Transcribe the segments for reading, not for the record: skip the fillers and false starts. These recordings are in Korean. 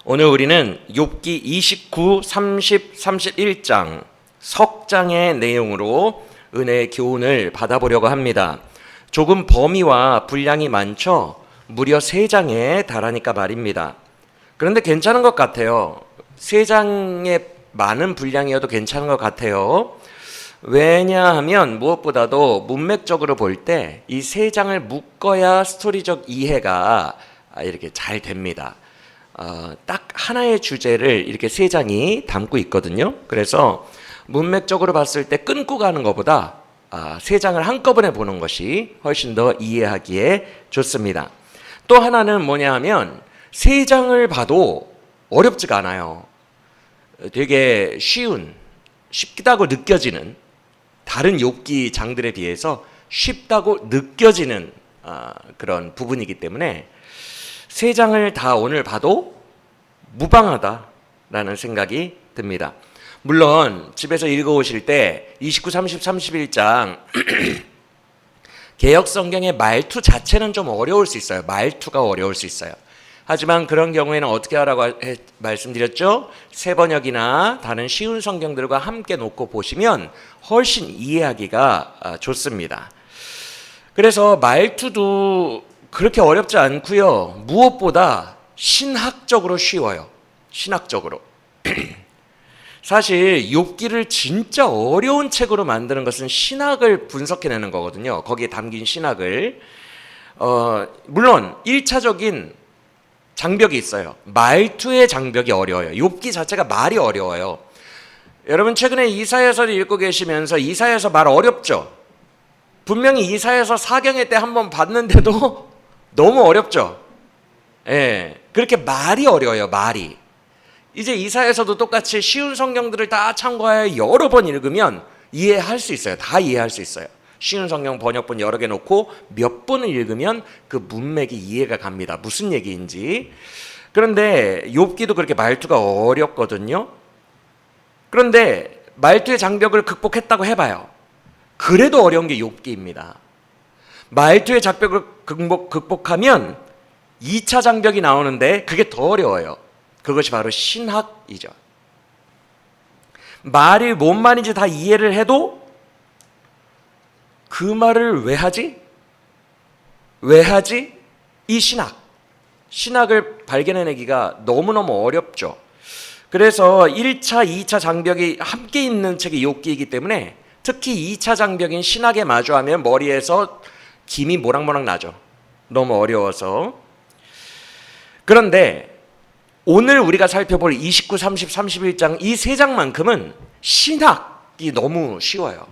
오늘 우리는 욥기 29, 30, 31장 석 장의 내용으로 은혜의 교훈을 받아보려고 합니다. 조금 범위와 분량이 많죠? 무려 3장에 달하니까 말입니다. 그런데 괜찮은 것 같아요. 3장의 많은 분량이어도 괜찮은 것 같아요. 왜냐하면 무엇보다도 문맥적으로 볼 때 이 3장을 묶어야 스토리적 이해가 이렇게 잘 됩니다. 딱 하나의 주제를 이렇게 3장이 담고 있거든요. 그래서 문맥적으로 봤을 때 끊고 가는 것보다 3장을 한꺼번에 보는 것이 훨씬 더 이해하기에 좋습니다. 또 하나는 뭐냐 하면 3장을 봐도 어렵지가 않아요. 되게 쉽다고 느껴지는, 다른 욥기 장들에 비해서 쉽다고 느껴지는 그런 부분이기 때문에 3장을 다 오늘 봐도 무방하다라는 생각이 듭니다. 물론 집에서 읽어오실 때 29, 30, 31장 개역성경의 말투 자체는 좀 어려울 수 있어요. 말투가 어려울 수 있어요. 하지만 그런 경우에는 어떻게 하라고 말씀드렸죠? 새번역이나 다른 쉬운 성경들과 함께 놓고 보시면 훨씬 이해하기가 좋습니다. 그래서 말투도 그렇게 어렵지 않고요. 무엇보다 신학적으로 쉬워요. 신학적으로. 사실 욥기를 진짜 어려운 책으로 만드는 것은 신학을 분석해내는 거거든요. 거기에 담긴 신학을. 물론 1차적인 장벽이 있어요. 말투의 장벽이 어려워요. 욥기 자체가 말이 어려워요. 여러분 최근에 이사야서를 읽고 계시면서 이사야서 말 어렵죠? 분명히 이사야서 사경회 때 한번 봤는데도 너무 어렵죠? 예, 그렇게 말이 어려워요. 말이. 이제 이사야서도 똑같이 쉬운 성경들을 다 참고하여 여러 번 읽으면 이해할 수 있어요. 다 이해할 수 있어요. 쉬운 성경 번역본 여러 개 놓고 몇 번을 읽으면 그 문맥이 이해가 갑니다. 무슨 얘기인지. 그런데 욥기도 그렇게 말투가 어렵거든요. 그런데 말투의 장벽을 극복했다고 해봐요. 그래도 어려운 게 욥기입니다. 말투의 장벽을 극복하면 2차 장벽이 나오는데 그게 더 어려워요. 그것이 바로 신학이죠. 말이 뭔 말인지 다 이해를 해도 그 말을 왜 하지? 왜 하지? 이 신학을 발견해내기가 너무너무 어렵죠. 그래서 1차, 2차 장벽이 함께 있는 책이 욥기이기 때문에 특히 2차 장벽인 신학에 마주하면 머리에서 김이 모락모락 나죠. 너무 어려워서. 그런데 오늘 우리가 살펴볼 29, 30, 31장 이 3장만큼은 신학이 너무 쉬워요.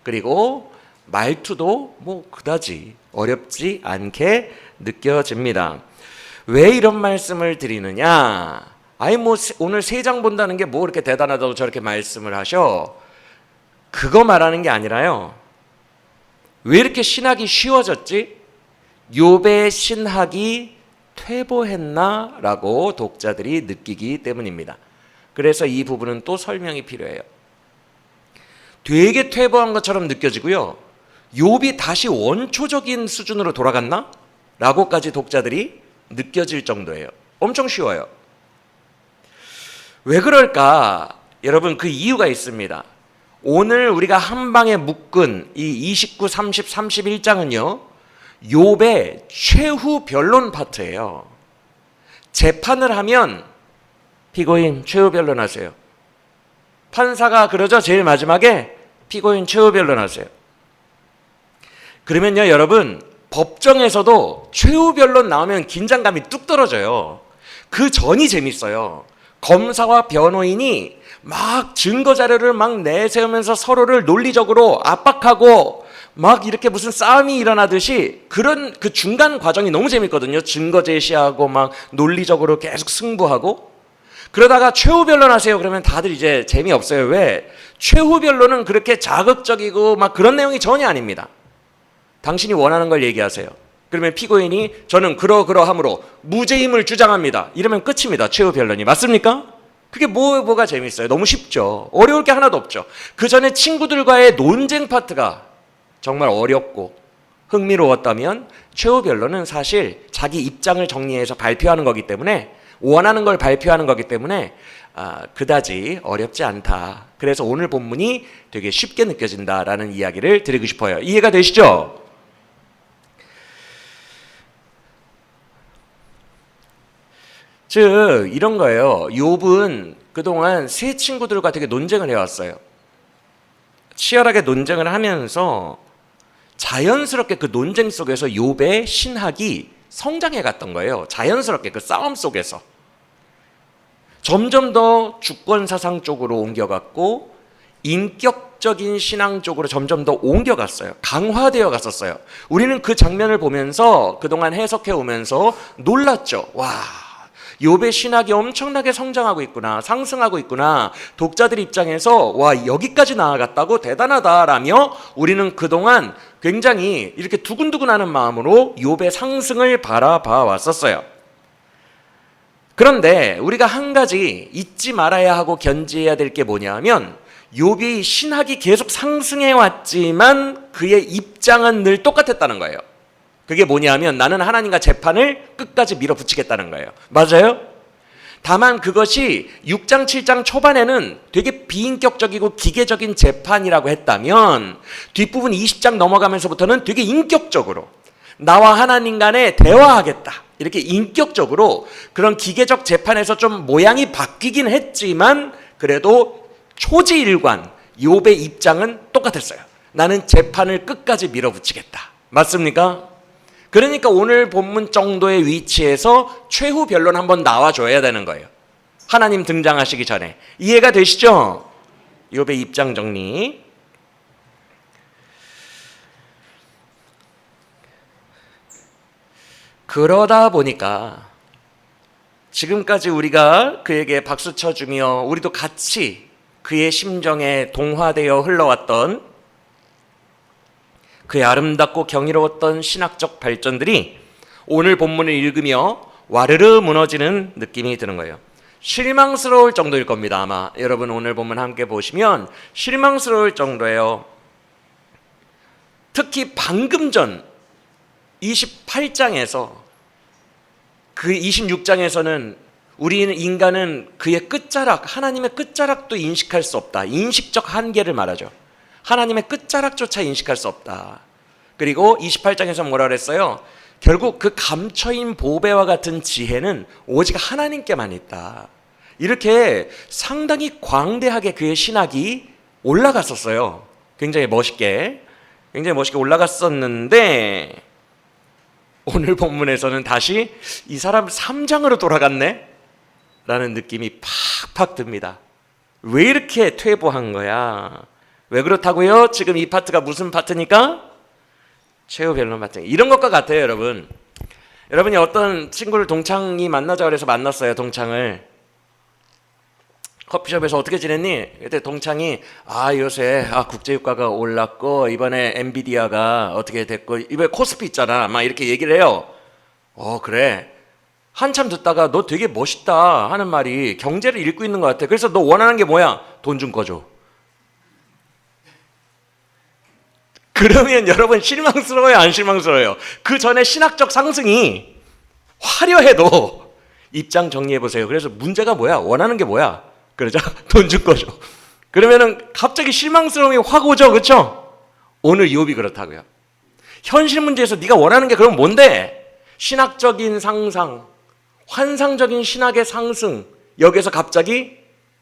그리고 말투도 뭐 그다지 어렵지 않게 느껴집니다. 왜 이런 말씀을 드리느냐? 뭐 오늘 3장 본다는 게 뭐 그렇게 대단하다고 저렇게 말씀을 하셔? 그거 말하는 게 아니라요. 왜 이렇게 신학이 쉬워졌지? 욥의 신학이 퇴보했나? 라고 독자들이 느끼기 때문입니다. 그래서 이 부분은 또 설명이 필요해요. 되게 퇴보한 것처럼 느껴지고요. 욥이 다시 원초적인 수준으로 돌아갔나? 라고까지 독자들이 느껴질 정도예요. 엄청 쉬워요. 왜 그럴까? 여러분 그 이유가 있습니다. 오늘 우리가 한 방에 묶은 이 29, 30, 31장은요. 욥의 최후 변론 파트예요. 재판을 하면 피고인 최후 변론하세요. 판사가 그러죠. 제일 마지막에 피고인 최후 변론하세요. 그러면요 여러분 법정에서도 최후 변론 나오면 긴장감이 뚝 떨어져요. 그 전이 재밌어요. 검사와 변호인이 막 증거 자료를 막 내세우면서 서로를 논리적으로 압박하고 막 이렇게 무슨 싸움이 일어나듯이 그런 그 중간 과정이 너무 재밌거든요. 증거 제시하고 막 논리적으로 계속 승부하고. 그러다가 최후 변론하세요. 그러면 다들 이제 재미없어요. 왜? 최후 변론은 그렇게 자극적이고 막 그런 내용이 전혀 아닙니다. 당신이 원하는 걸 얘기하세요. 그러면 피고인이 저는 그러함으로 무죄임을 주장합니다. 이러면 끝입니다. 최후 변론이. 맞습니까? 그게 뭐가 재밌어요? 너무 쉽죠. 어려울 게 하나도 없죠. 그 전에 친구들과의 논쟁 파트가 정말 어렵고 흥미로웠다면 최후 변론은 사실 자기 입장을 정리해서 발표하는 거기 때문에 원하는 걸 발표하는 거기 때문에 그다지 어렵지 않다. 그래서 오늘 본문이 되게 쉽게 느껴진다라는 이야기를 드리고 싶어요. 이해가 되시죠? 즉 이런 거예요. 욥은 그동안 세 친구들과 되게 논쟁을 해왔어요. 치열하게 논쟁을 하면서 자연스럽게 그 논쟁 속에서 욥의 신학이 성장해 갔던 거예요. 자연스럽게 그 싸움 속에서 점점 더 주권 사상 쪽으로 옮겨갔고 인격적인 신앙 쪽으로 점점 더 옮겨갔어요. 강화되어 갔었어요. 우리는 그 장면을 보면서 그동안 해석해 오면서 놀랐죠. 와, 욥의 신학이 엄청나게 성장하고 있구나, 상승하고 있구나. 독자들 입장에서 와, 여기까지 나아갔다고 대단하다라며 우리는 그동안 굉장히 이렇게 두근두근하는 마음으로 욥의 상승을 바라봐 왔었어요. 그런데 우리가 한 가지 잊지 말아야 하고 견지해야 될 게 뭐냐면 욥이 신학이 계속 상승해 왔지만 그의 입장은 늘 똑같았다는 거예요. 그게 뭐냐면 나는 하나님과 재판을 끝까지 밀어붙이겠다는 거예요. 맞아요? 다만 그것이 6장 7장 초반에는 되게 비인격적이고 기계적인 재판이라고 했다면 뒷부분 20장 넘어가면서부터는 되게 인격적으로 나와 하나님 간에 대화하겠다, 이렇게 인격적으로 그런 기계적 재판에서 좀 모양이 바뀌긴 했지만 그래도 초지일관 욥의 입장은 똑같았어요. 나는 재판을 끝까지 밀어붙이겠다. 맞습니까? 그러니까 오늘 본문 정도의 위치에서 최후 변론 한번 나와줘야 되는 거예요. 하나님 등장하시기 전에. 이해가 되시죠? 욥의 입장 정리. 그러다 보니까 지금까지 우리가 그에게 박수 쳐주며 우리도 같이 그의 심정에 동화되어 흘러왔던 그의 아름답고 경이로웠던 신학적 발전들이 오늘 본문을 읽으며 와르르 무너지는 느낌이 드는 거예요. 실망스러울 정도일 겁니다. 아마 여러분 오늘 본문 함께 보시면 실망스러울 정도예요. 특히 방금 전 28장에서 그 26장에서는 우리는 인간은 그의 끝자락, 하나님의 끝자락도 인식할 수 없다. 인식적 한계를 말하죠. 하나님의 끝자락조차 인식할 수 없다. 그리고 28장에서 뭐라 그랬어요? 결국 그 감춰인 보배와 같은 지혜는 오직 하나님께만 있다. 이렇게 상당히 광대하게 그의 신학이 올라갔었어요. 굉장히 멋있게 올라갔었는데 오늘 본문에서는 다시 이 사람 3장으로 돌아갔네? 라는 느낌이 팍팍 듭니다. 왜 이렇게 퇴보한 거야? 왜 그렇다고요? 지금 이 파트가 무슨 파트니까? 최후 변론 파트. 이런 것과 같아요, 여러분. 여러분이 어떤 친구를 동창이 만나자 그래서 만났어요, 동창을. 커피숍에서 어떻게 지냈니? 그때 동창이 요새 국제유가가 올랐고 이번에 엔비디아가 어떻게 됐고 이번에 코스피 있잖아. 막 이렇게 얘기를 해요. 그래. 한참 듣다가 너 되게 멋있다 하는 말이 경제를 읽고 있는 것 같아. 그래서 너 원하는 게 뭐야? 돈 좀 꺼줘. 그러면 여러분 실망스러워요, 안 실망스러워요? 그 전에 신학적 상승이 화려해도 입장 정리해 보세요. 그래서 문제가 뭐야? 원하는 게 뭐야? 그러자 돈 좀 꺼줘. 그러면은 갑자기 실망스러움이 확 오죠, 그렇죠? 오늘 욥이 그렇다고요. 현실 문제에서 네가 원하는 게 그럼 뭔데? 신학적인 상상, 환상적인 신학의 상승. 여기서 갑자기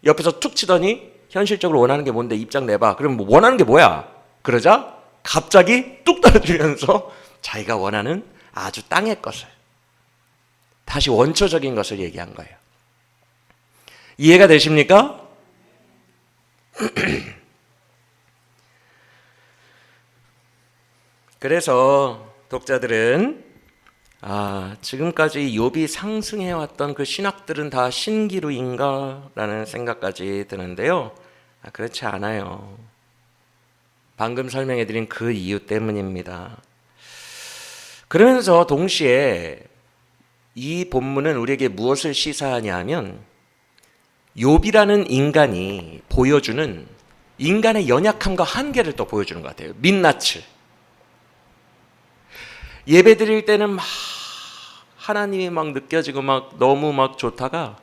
옆에서 툭 치더니 현실적으로 원하는 게 뭔데? 입장 내봐. 그럼 뭐 원하는 게 뭐야? 그러자 갑자기 뚝 떨어지면서 자기가 원하는 아주 땅의 것을, 다시 원초적인 것을 얘기한 거예요. 이해가 되십니까? 그래서 독자들은 지금까지 욥이 상승해왔던 그 신학들은 다 신기루인가? 라는 생각까지 드는데요. 그렇지 않아요. 방금 설명해드린 그 이유 때문입니다. 그러면서 동시에 이 본문은 우리에게 무엇을 시사하냐 하면 욥이라는 인간이 보여주는 인간의 연약함과 한계를 또 보여주는 것 같아요. 민낯을. 예배 드릴 때는 막 하나님이 막 느껴지고 막 너무 막 좋다가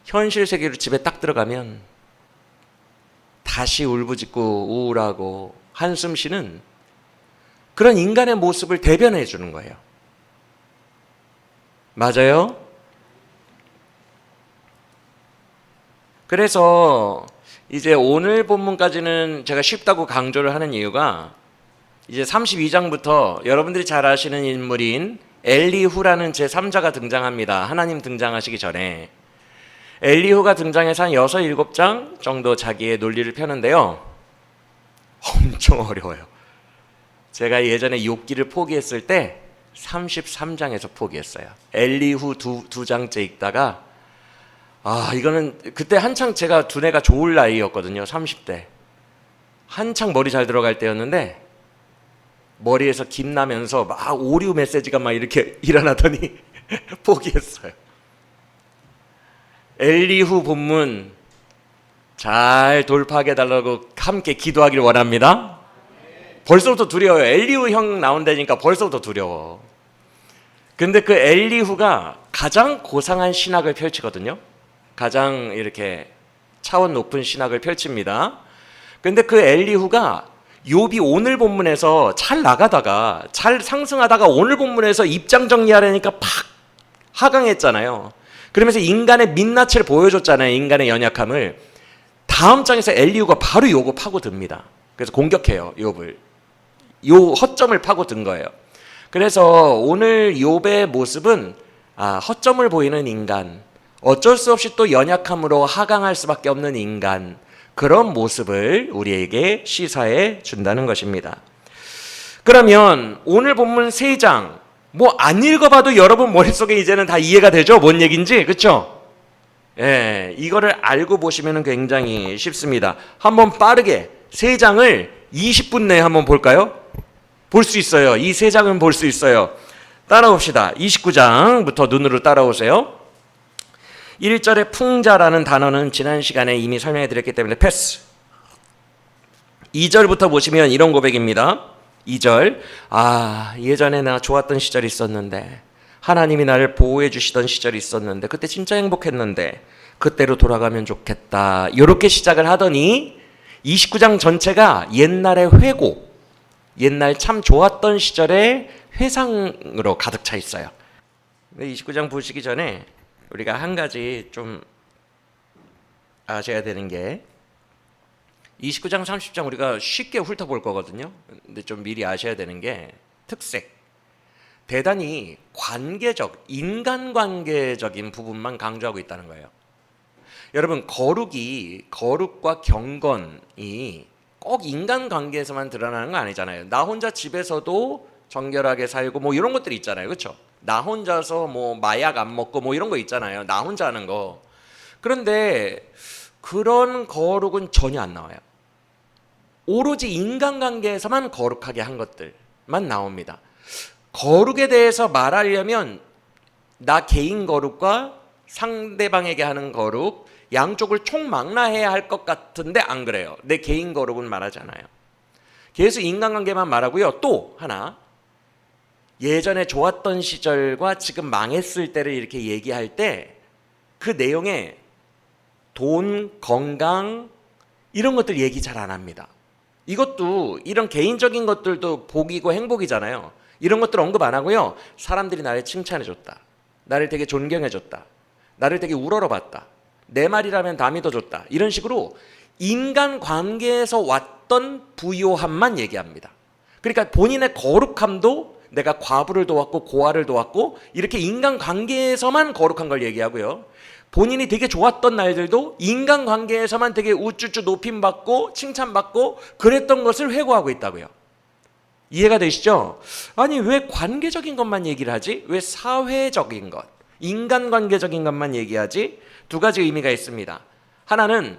현실 세계로 집에 딱 들어가면 다시 울부짖고 우울하고 한숨 쉬는 그런 인간의 모습을 대변해 주는 거예요. 맞아요? 그래서 이제 오늘 본문까지는 제가 쉽다고 강조를 하는 이유가 이제 32장부터 여러분들이 잘 아시는 인물인 엘리후라는 제3자가 등장합니다. 하나님 등장하시기 전에 엘리후가 등장해서 한 6, 7장 정도 자기의 논리를 펴는데요. 엄청 어려워요. 제가 예전에 욥기를 포기했을 때 33장에서 포기했어요. 엘리후 두 장째 읽다가 이거는 그때 한창 제가 두뇌가 좋을 나이였거든요. 30대. 한창 머리 잘 들어갈 때였는데 머리에서 김 나면서 막 오류 메시지가 막 이렇게 일어나더니 포기했어요. 엘리후 본문 잘 돌파하게 달라고 함께 기도하기를 원합니다. 벌써부터 두려워요. 엘리후 형 나온다니까 벌써부터 두려워. 근데 그 엘리후가 가장 고상한 신학을 펼치거든요. 가장 이렇게 차원 높은 신학을 펼칩니다. 근데 그 엘리후가 욥이 오늘 본문에서 잘 나가다가 잘 상승하다가 오늘 본문에서 입장 정리하려니까 팍 하강했잖아요. 그러면서 인간의 민낯을 보여줬잖아요. 인간의 연약함을. 다음 장에서 엘리후가 바로 욥을 파고듭니다. 그래서 공격해요. 욥을. 요 허점을 파고든 거예요. 그래서 오늘 욥의 모습은 허점을 보이는 인간, 어쩔 수 없이 또 연약함으로 하강할 수밖에 없는 인간, 그런 모습을 우리에게 시사해 준다는 것입니다. 그러면 오늘 본문 3장 뭐 안 읽어봐도 여러분 머릿속에 이제는 다 이해가 되죠? 뭔 얘기인지. 그렇죠? 예, 이거를 알고 보시면 굉장히 쉽습니다. 한번 빠르게 3장을 20분 내에 한번 볼까요? 볼 수 있어요. 이 3장은 볼 수 있어요. 따라옵시다. 29장부터 눈으로 따라오세요. 1절에 풍자라는 단어는 지난 시간에 이미 설명해 드렸기 때문에 패스. 2절부터 보시면 이런 고백입니다. 2절, 예전에 나 좋았던 시절이 있었는데, 하나님이 나를 보호해 주시던 시절이 있었는데, 그때 진짜 행복했는데 그때로 돌아가면 좋겠다. 이렇게 시작을 하더니 29장 전체가 옛날의 회고, 옛날 참 좋았던 시절의 회상으로 가득 차 있어요. 29장 보시기 전에 우리가 한 가지 좀 아셔야 되는 게, 29장 30장 우리가 쉽게 훑어볼 거거든요. 근데 좀 미리 아셔야 되는 게 특색, 대단히 관계적, 인간관계적인 부분만 강조하고 있다는 거예요. 여러분, 거룩과 경건이 꼭 인간관계에서만 드러나는 거 아니잖아요. 나 혼자 집에서도 정결하게 살고 뭐 이런 것들이 있잖아요. 그렇죠? 나 혼자서 뭐 마약 안 먹고 뭐 이런 거 있잖아요. 나 혼자 하는 거. 그런데 그런 거룩은 전혀 안 나와요. 오로지 인간관계에서만 거룩하게 한 것들만 나옵니다. 거룩에 대해서 말하려면 나 개인 거룩과 상대방에게 하는 거룩, 양쪽을 총망라해야 할 것 같은데 안 그래요. 내 개인 거룩은 말하지 않아요. 계속 인간관계만 말하고요. 또 하나, 예전에 좋았던 시절과 지금 망했을 때를 이렇게 얘기할 때 그 내용에 돈, 건강 이런 것들 얘기 잘 안 합니다. 이것도 이런 개인적인 것들도 복이고 행복이잖아요. 이런 것들 언급 안 하고요. 사람들이 나를 칭찬해줬다. 나를 되게 존경해줬다. 나를 되게 우러러봤다. 내 말이라면 다 믿어줬다. 이런 식으로 인간관계에서 왔던 부요함만 얘기합니다. 그러니까 본인의 거룩함도 내가 과부를 도왔고 고아를 도왔고 이렇게 인간관계에서만 거룩한 걸 얘기하고요. 본인이 되게 좋았던 날들도 인간관계에서만 되게 우쭈쭈 높임받고 칭찬받고 그랬던 것을 회고하고 있다고요. 이해가 되시죠? 아니, 왜 관계적인 것만 얘기를 하지? 왜 사회적인 것, 인간관계적인 것만 얘기하지? 두 가지 의미가 있습니다. 하나는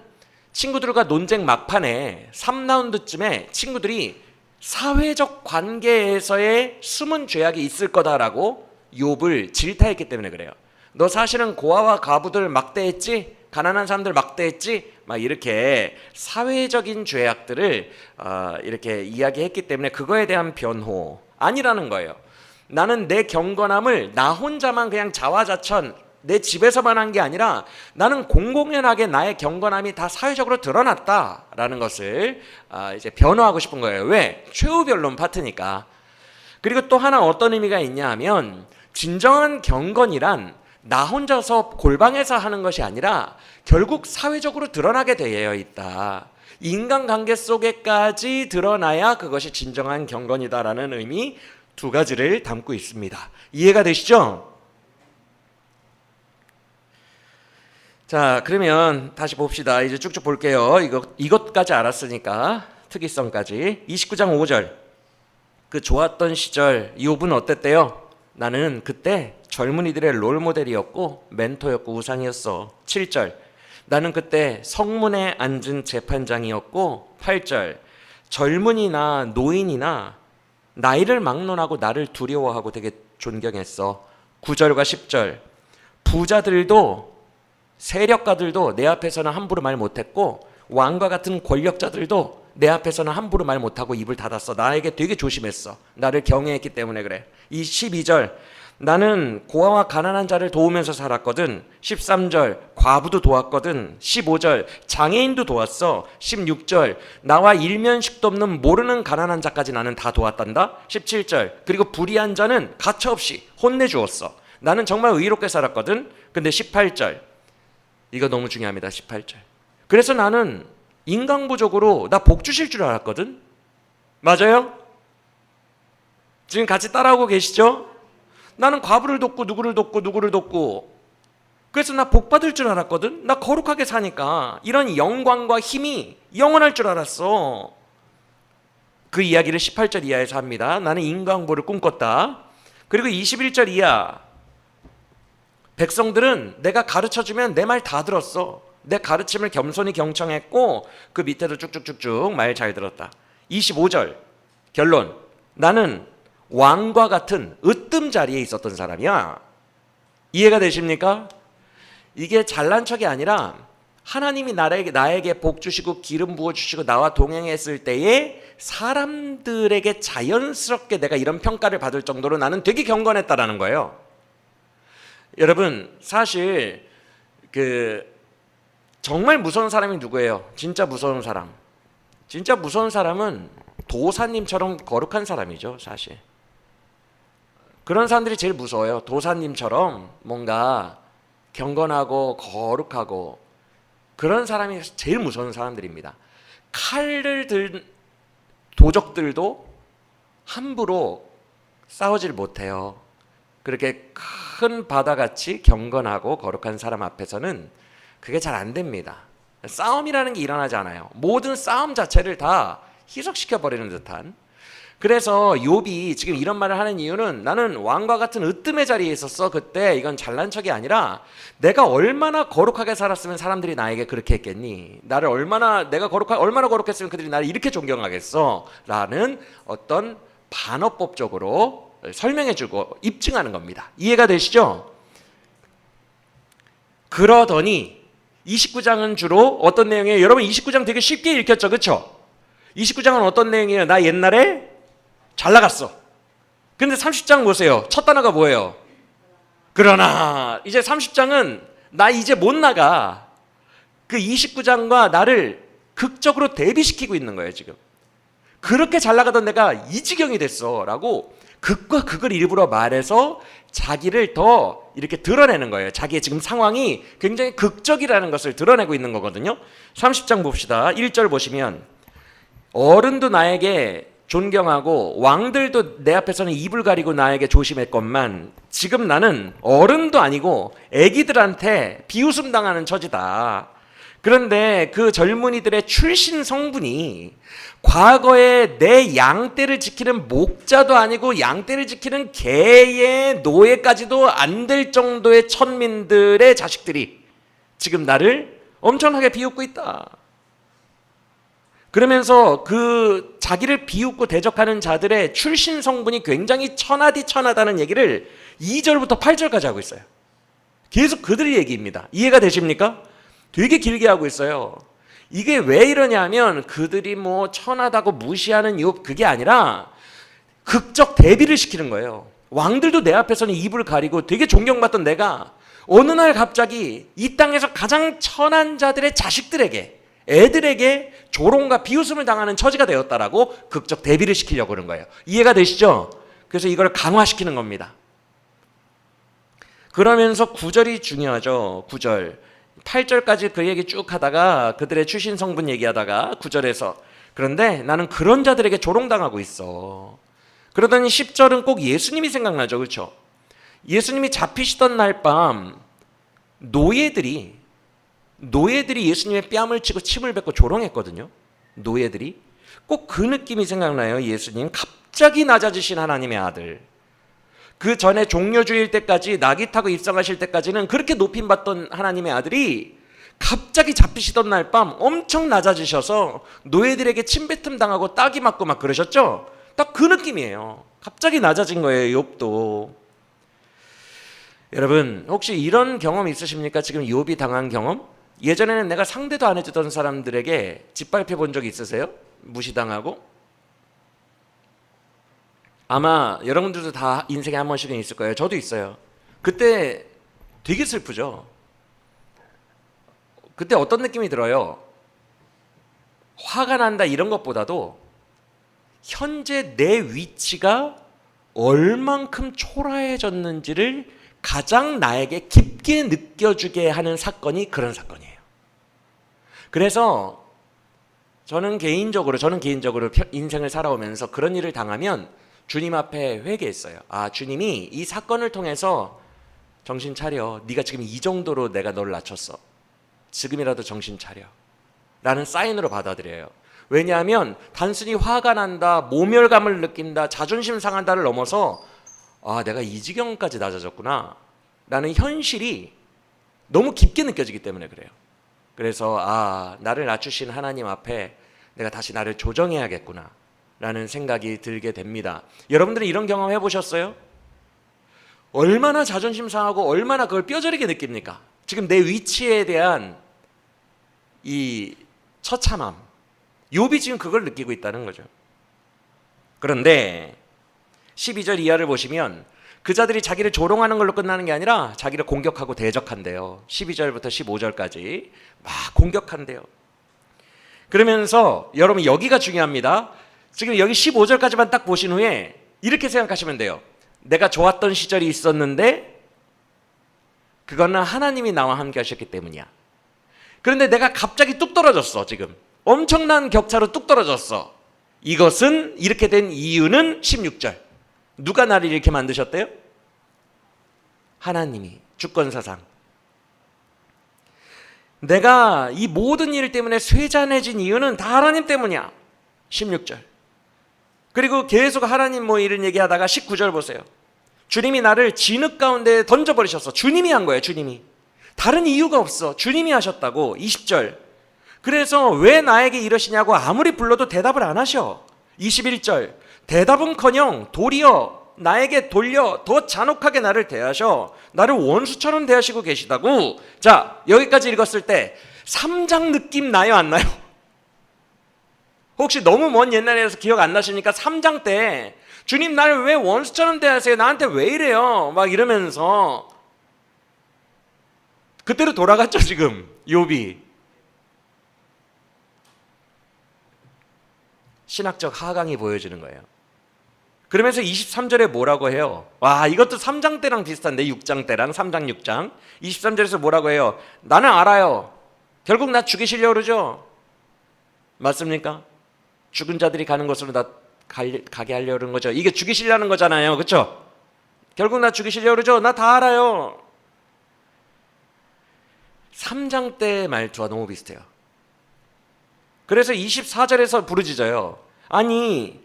친구들과 논쟁 막판에 3라운드쯤에 친구들이 사회적 관계에서의 숨은 죄악이 있을 거다라고 욥을 질타했기 때문에 그래요. 너 사실은 고아와 가부들 막대했지? 가난한 사람들 막대했지? 막 이렇게 사회적인 죄악들을 이렇게 이야기했기 때문에 그거에 대한 변호 아니라는 거예요. 나는 내 경건함을 나 혼자만 그냥 자화자찬 내 집에서만 한 게 아니라 나는 공공연하게 나의 경건함이 다 사회적으로 드러났다라는 것을 이제 변호하고 싶은 거예요. 왜? 최후 변론 파트니까. 그리고 또 하나 어떤 의미가 있냐 하면 진정한 경건이란 나 혼자서 골방에서 하는 것이 아니라 결국 사회적으로 드러나게 되어 있다. 인간관계 속에까지 드러나야 그것이 진정한 경건이다라는 의미 두 가지를 담고 있습니다. 이해가 되시죠? 자, 그러면 다시 봅시다. 이제 쭉쭉 볼게요. 이것까지 알았으니까 특이성까지. 29장 5절. 그 좋았던 시절 이욥은 어땠대요? 나는 그때 젊은이들의 롤모델이었고 멘토였고 우상이었어. 7절. 나는 그때 성문에 앉은 재판장이었고 8절. 젊은이나 노인이나 나이를 막론하고 나를 두려워하고 되게 존경했어. 9절과 10절. 부자들도 세력가들도 내 앞에서는 함부로 말 못했고 왕과 같은 권력자들도 내 앞에서는 함부로 말 못하고 입을 닫았어. 나에게 되게 조심했어. 나를 경외했기 때문에 그래. 이 12절. 나는 고아와 가난한 자를 도우면서 살았거든. 13절. 과부도 도왔거든. 15절. 장애인도 도왔어. 16절. 나와 일면식도 없는 모르는 가난한 자까지 나는 다 도왔단다. 17절. 그리고 불의한 자는 가차없이 혼내주었어. 나는 정말 의롭게 살았거든. 근데 18절. 이거 너무 중요합니다. 18절. 그래서 나는 인간부적으로 나 복 주실 줄 알았거든. 맞아요? 지금 같이 따라오고 계시죠? 나는 과부를 돕고 누구를 돕고 그래서 나 복 받을 줄 알았거든. 나 거룩하게 사니까 이런 영광과 힘이 영원할 줄 알았어. 그 이야기를 18절 이하에서 합니다. 나는 인간보를 꿈꿨다. 그리고 21절 이하. 백성들은 내가 가르쳐주면 내 말 다 들었어. 내 가르침을 겸손히 경청했고 그 밑에도 쭉쭉쭉쭉 말 잘 들었다. 25절 결론. 나는 왕과 같은 으뜸 자리에 있었던 사람이야. 이해가 되십니까? 이게 잘난 척이 아니라 하나님이 나에게 복 주시고 기름 부어주시고 나와 동행했을 때에 사람들에게 자연스럽게 내가 이런 평가를 받을 정도로 나는 되게 경건했다라는 거예요. 여러분 사실 정말 무서운 사람이 누구예요? 진짜 무서운 사람. 진짜 무서운 사람은 도사님처럼 거룩한 사람이죠. 사실 그런 사람들이 제일 무서워요. 도사님처럼 뭔가 경건하고 거룩하고 그런 사람이 제일 무서운 사람들입니다. 칼을 든 도적들도 함부로 싸우질 못해요. 그렇게 큰 바다같이 경건하고 거룩한 사람 앞에서는 그게 잘 안 됩니다. 싸움이라는 게 일어나지 않아요. 모든 싸움 자체를 다 희석시켜버리는 듯한. 그래서 욥이 지금 이런 말을 하는 이유는 나는 왕과 같은 으뜸의 자리에 있었어. 그때 이건 잘난 척이 아니라 내가 얼마나 거룩하게 살았으면 사람들이 나에게 그렇게 했겠니? 내가 얼마나 거룩했으면 그들이 나를 이렇게 존경하겠어? 라는 어떤 반어법적으로 설명해주고 입증하는 겁니다. 이해가 되시죠? 그러더니 29장은 주로 어떤 내용이에요? 여러분 29장 되게 쉽게 읽혔죠, 그렇죠? 29장은 어떤 내용이에요? 나 옛날에 잘 나갔어. 근데 30장 보세요. 첫 단어가 뭐예요? 그러나. 이제 30장은 나 이제 못 나가. 그 29장과 나를 극적으로 대비시키고 있는 거예요, 지금. 그렇게 잘 나가던 내가 이 지경이 됐어 라고 극과 극을 일부러 말해서 자기를 더 이렇게 드러내는 거예요. 자기의 지금 상황이 굉장히 극적이라는 것을 드러내고 있는 거거든요. 30장 봅시다. 1절 보시면 어른도 나에게 존경하고 왕들도 내 앞에서는 입을 가리고 나에게 조심했건만 지금 나는 어른도 아니고 애기들한테 비웃음 당하는 처지다. 그런데 그 젊은이들의 출신 성분이 과거에 내 양떼를 지키는 목자도 아니고 양떼를 지키는 개의 노예까지도 안 될 정도의 천민들의 자식들이 지금 나를 엄청나게 비웃고 있다. 그러면서 그 자기를 비웃고 대적하는 자들의 출신 성분이 굉장히 천하다는 얘기를 2절부터 8절까지 하고 있어요. 계속 그들의 얘기입니다. 이해가 되십니까? 되게 길게 하고 있어요. 이게 왜 이러냐면 그들이 뭐 천하다고 무시하는 욥 그게 아니라 극적 대비를 시키는 거예요. 왕들도 내 앞에서는 입을 가리고 되게 존경받던 내가 어느 날 갑자기 이 땅에서 가장 천한 자들의 자식들에게, 애들에게 조롱과 비웃음을 당하는 처지가 되었다라고 극적 대비를 시키려고 그런 거예요. 이해가 되시죠? 그래서 이걸 강화시키는 겁니다. 그러면서 9절이 중요하죠. 9절. 8절까지 그 얘기 쭉 하다가 그들의 출신 성분 얘기하다가 9절에서 그런데 나는 그런 자들에게 조롱당하고 있어. 그러더니 10절은 꼭 예수님이 생각나죠. 그렇죠? 예수님이 잡히시던 날 밤 노예들이 예수님의 뺨을 치고 침을 뱉고 조롱했거든요. 노예들이. 꼭 그 느낌이 생각나요. 예수님 갑자기 낮아지신 하나님의 아들. 그 전에 종려주일 때까지 낙이 타고 입성하실 때까지는 그렇게 높임받던 하나님의 아들이 갑자기 잡히시던 날 밤 엄청 낮아지셔서 노예들에게 침뱉음 당하고 따기 맞고 막 그러셨죠? 딱 그 느낌이에요. 갑자기 낮아진 거예요. 욥도. 여러분 혹시 이런 경험 있으십니까? 지금 욥이 당한 경험? 예전에는 내가 상대도 안 해주던 사람들에게 짓밟혀 본 적 있으세요? 무시당하고? 아마 여러분들도 다 인생에 한 번씩은 있을 거예요. 저도 있어요. 그때 되게 슬프죠. 그때 어떤 느낌이 들어요? 화가 난다 이런 것보다도 현재 내 위치가 얼만큼 초라해졌는지를 가장 나에게 깊게 느껴주게 하는 사건이 그런 사건이에요. 그래서 저는 개인적으로 인생을 살아오면서 그런 일을 당하면 주님 앞에 회개했어요. 아, 주님이 이 사건을 통해서 정신 차려. 네가 지금 이 정도로 내가 널 낮췄어. 지금이라도 정신 차려. 라는 사인으로 받아들여요. 왜냐하면 단순히 화가 난다, 모멸감을 느낀다, 자존심 상한다를 넘어서 아, 내가 이 지경까지 낮아졌구나 라는 현실이 너무 깊게 느껴지기 때문에 그래요. 그래서 아, 나를 낮추신 하나님 앞에 내가 다시 나를 조정해야겠구나 라는 생각이 들게 됩니다. 여러분들은 이런 경험 해보셨어요? 얼마나 자존심 상하고 얼마나 그걸 뼈저리게 느낍니까? 지금 내 위치에 대한 이 처참함. 욥이 지금 그걸 느끼고 있다는 거죠. 그런데 12절 이하를 보시면 그 자들이 자기를 조롱하는 걸로 끝나는 게 아니라 자기를 공격하고 대적한대요. 12절부터 15절까지 막 공격한대요. 그러면서 여러분 여기가 중요합니다. 지금 여기 15절까지만 딱 보신 후에 이렇게 생각하시면 돼요. 내가 좋았던 시절이 있었는데 그거는 하나님이 나와 함께 하셨기 때문이야. 그런데 내가 갑자기 뚝 떨어졌어. 지금 엄청난 격차로 뚝 떨어졌어. 이것은 이렇게 된 이유는 16절. 누가 나를 이렇게 만드셨대요? 하나님이. 주권사상. 내가 이 모든 일 때문에 쇠잔해진 이유는 다 하나님 때문이야. 16절. 그리고 계속 하나님 뭐 이런 얘기하다가 19절 보세요. 주님이 나를 진흙 가운데 던져버리셨어. 주님이 한 거예요. 주님이. 다른 이유가 없어. 주님이 하셨다고. 20절. 그래서 왜 나에게 이러시냐고 아무리 불러도 대답을 안 하셔. 21절. 대답은커녕 도리어 나에게 돌려 더 잔혹하게 나를 대하셔. 나를 원수처럼 대하시고 계시다고. 자, 여기까지 읽었을 때 3장 느낌 나요, 안 나요? 혹시 너무 먼 옛날에서 기억 안 나시니까 3장 때 주님 나를 왜 원수처럼 대하세요? 나한테 왜 이래요? 막 이러면서 그때로 돌아갔죠. 지금 욥이 신학적 하강이 보여지는 거예요. 그러면서 23절에 뭐라고 해요? 와, 이것도 3장 때랑 비슷한데 6장 때랑 3장 6장 23절에서 뭐라고 해요? 나는 알아요. 결국 나 죽이시려고 그러죠? 맞습니까? 죽은 자들이 가는 곳으로 나 가게 하려고 그러는 거죠. 이게 죽이시려는 거잖아요. 그렇죠? 결국 나 죽이시려고 그러죠? 나 다 알아요. 3장 때 말투와 너무 비슷해요. 그래서 24절에서 부르짖어요. 아니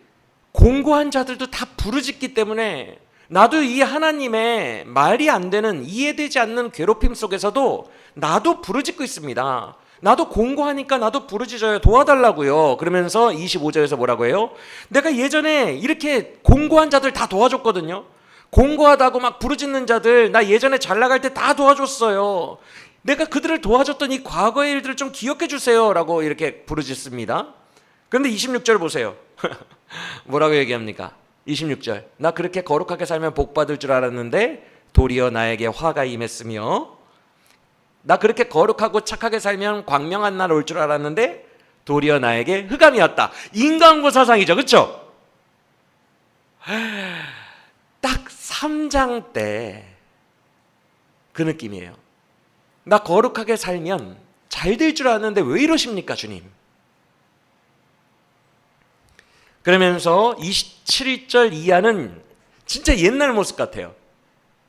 공고한 자들도 다 부르짖기 때문에 나도 이 하나님의 말이 안 되는 이해되지 않는 괴롭힘 속에서도 나도 부르짖고 있습니다. 나도 공고하니까 나도 부르짖어요. 도와달라고요. 그러면서 25절에서 뭐라고 해요? 내가 예전에 이렇게 공고한 자들 다 도와줬거든요. 공고하다고 막 부르짖는 자들 나 예전에 잘 나갈 때 다 도와줬어요. 내가 그들을 도와줬던 이 과거의 일들을 좀 기억해 주세요 라고 이렇게 부르짖습니다. 그런데 26절 보세요. 뭐라고 얘기합니까? 26절. 나 그렇게 거룩하게 살면 복 받을 줄 알았는데 도리어 나에게 화가 임했으며, 나 그렇게 거룩하고 착하게 살면 광명한 날 올 줄 알았는데 도리어 나에게 흑암이었다. 인간고 사상이죠. 그렇죠? 딱 3장 때 그 느낌이에요. 나 거룩하게 살면 잘 될 줄 알았는데 왜 이러십니까 주님? 그러면서 27절 이하는 진짜 옛날 모습 같아요.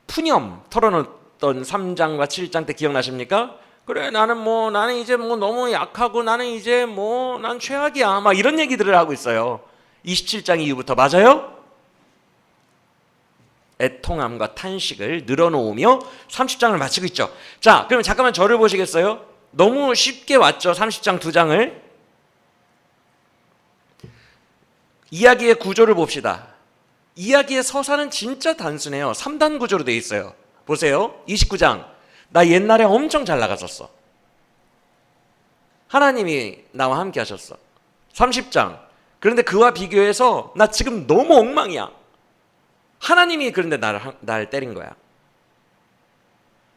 푸념 털어놓던 3장과 7장 때 기억나십니까? 그래 나는 이제 너무 약하고 나는 이제 난 최악이야 막 이런 얘기들을 하고 있어요. 27장 이후부터. 맞아요? 애통함과 탄식을 늘어놓으며 30장을 마치고 있죠. 자, 그럼 잠깐만 저를 보시겠어요? 너무 쉽게 왔죠. 30장 2장을. 이야기의 구조를 봅시다. 이야기의 서사는 진짜 단순해요. 3단 구조로 되어 있어요. 보세요. 29장. 나 옛날에 엄청 잘 나갔었어. 하나님이 나와 함께 하셨어. 30장. 그런데 그와 비교해서 나 지금 너무 엉망이야. 하나님이 그런데 나를 때린 거야.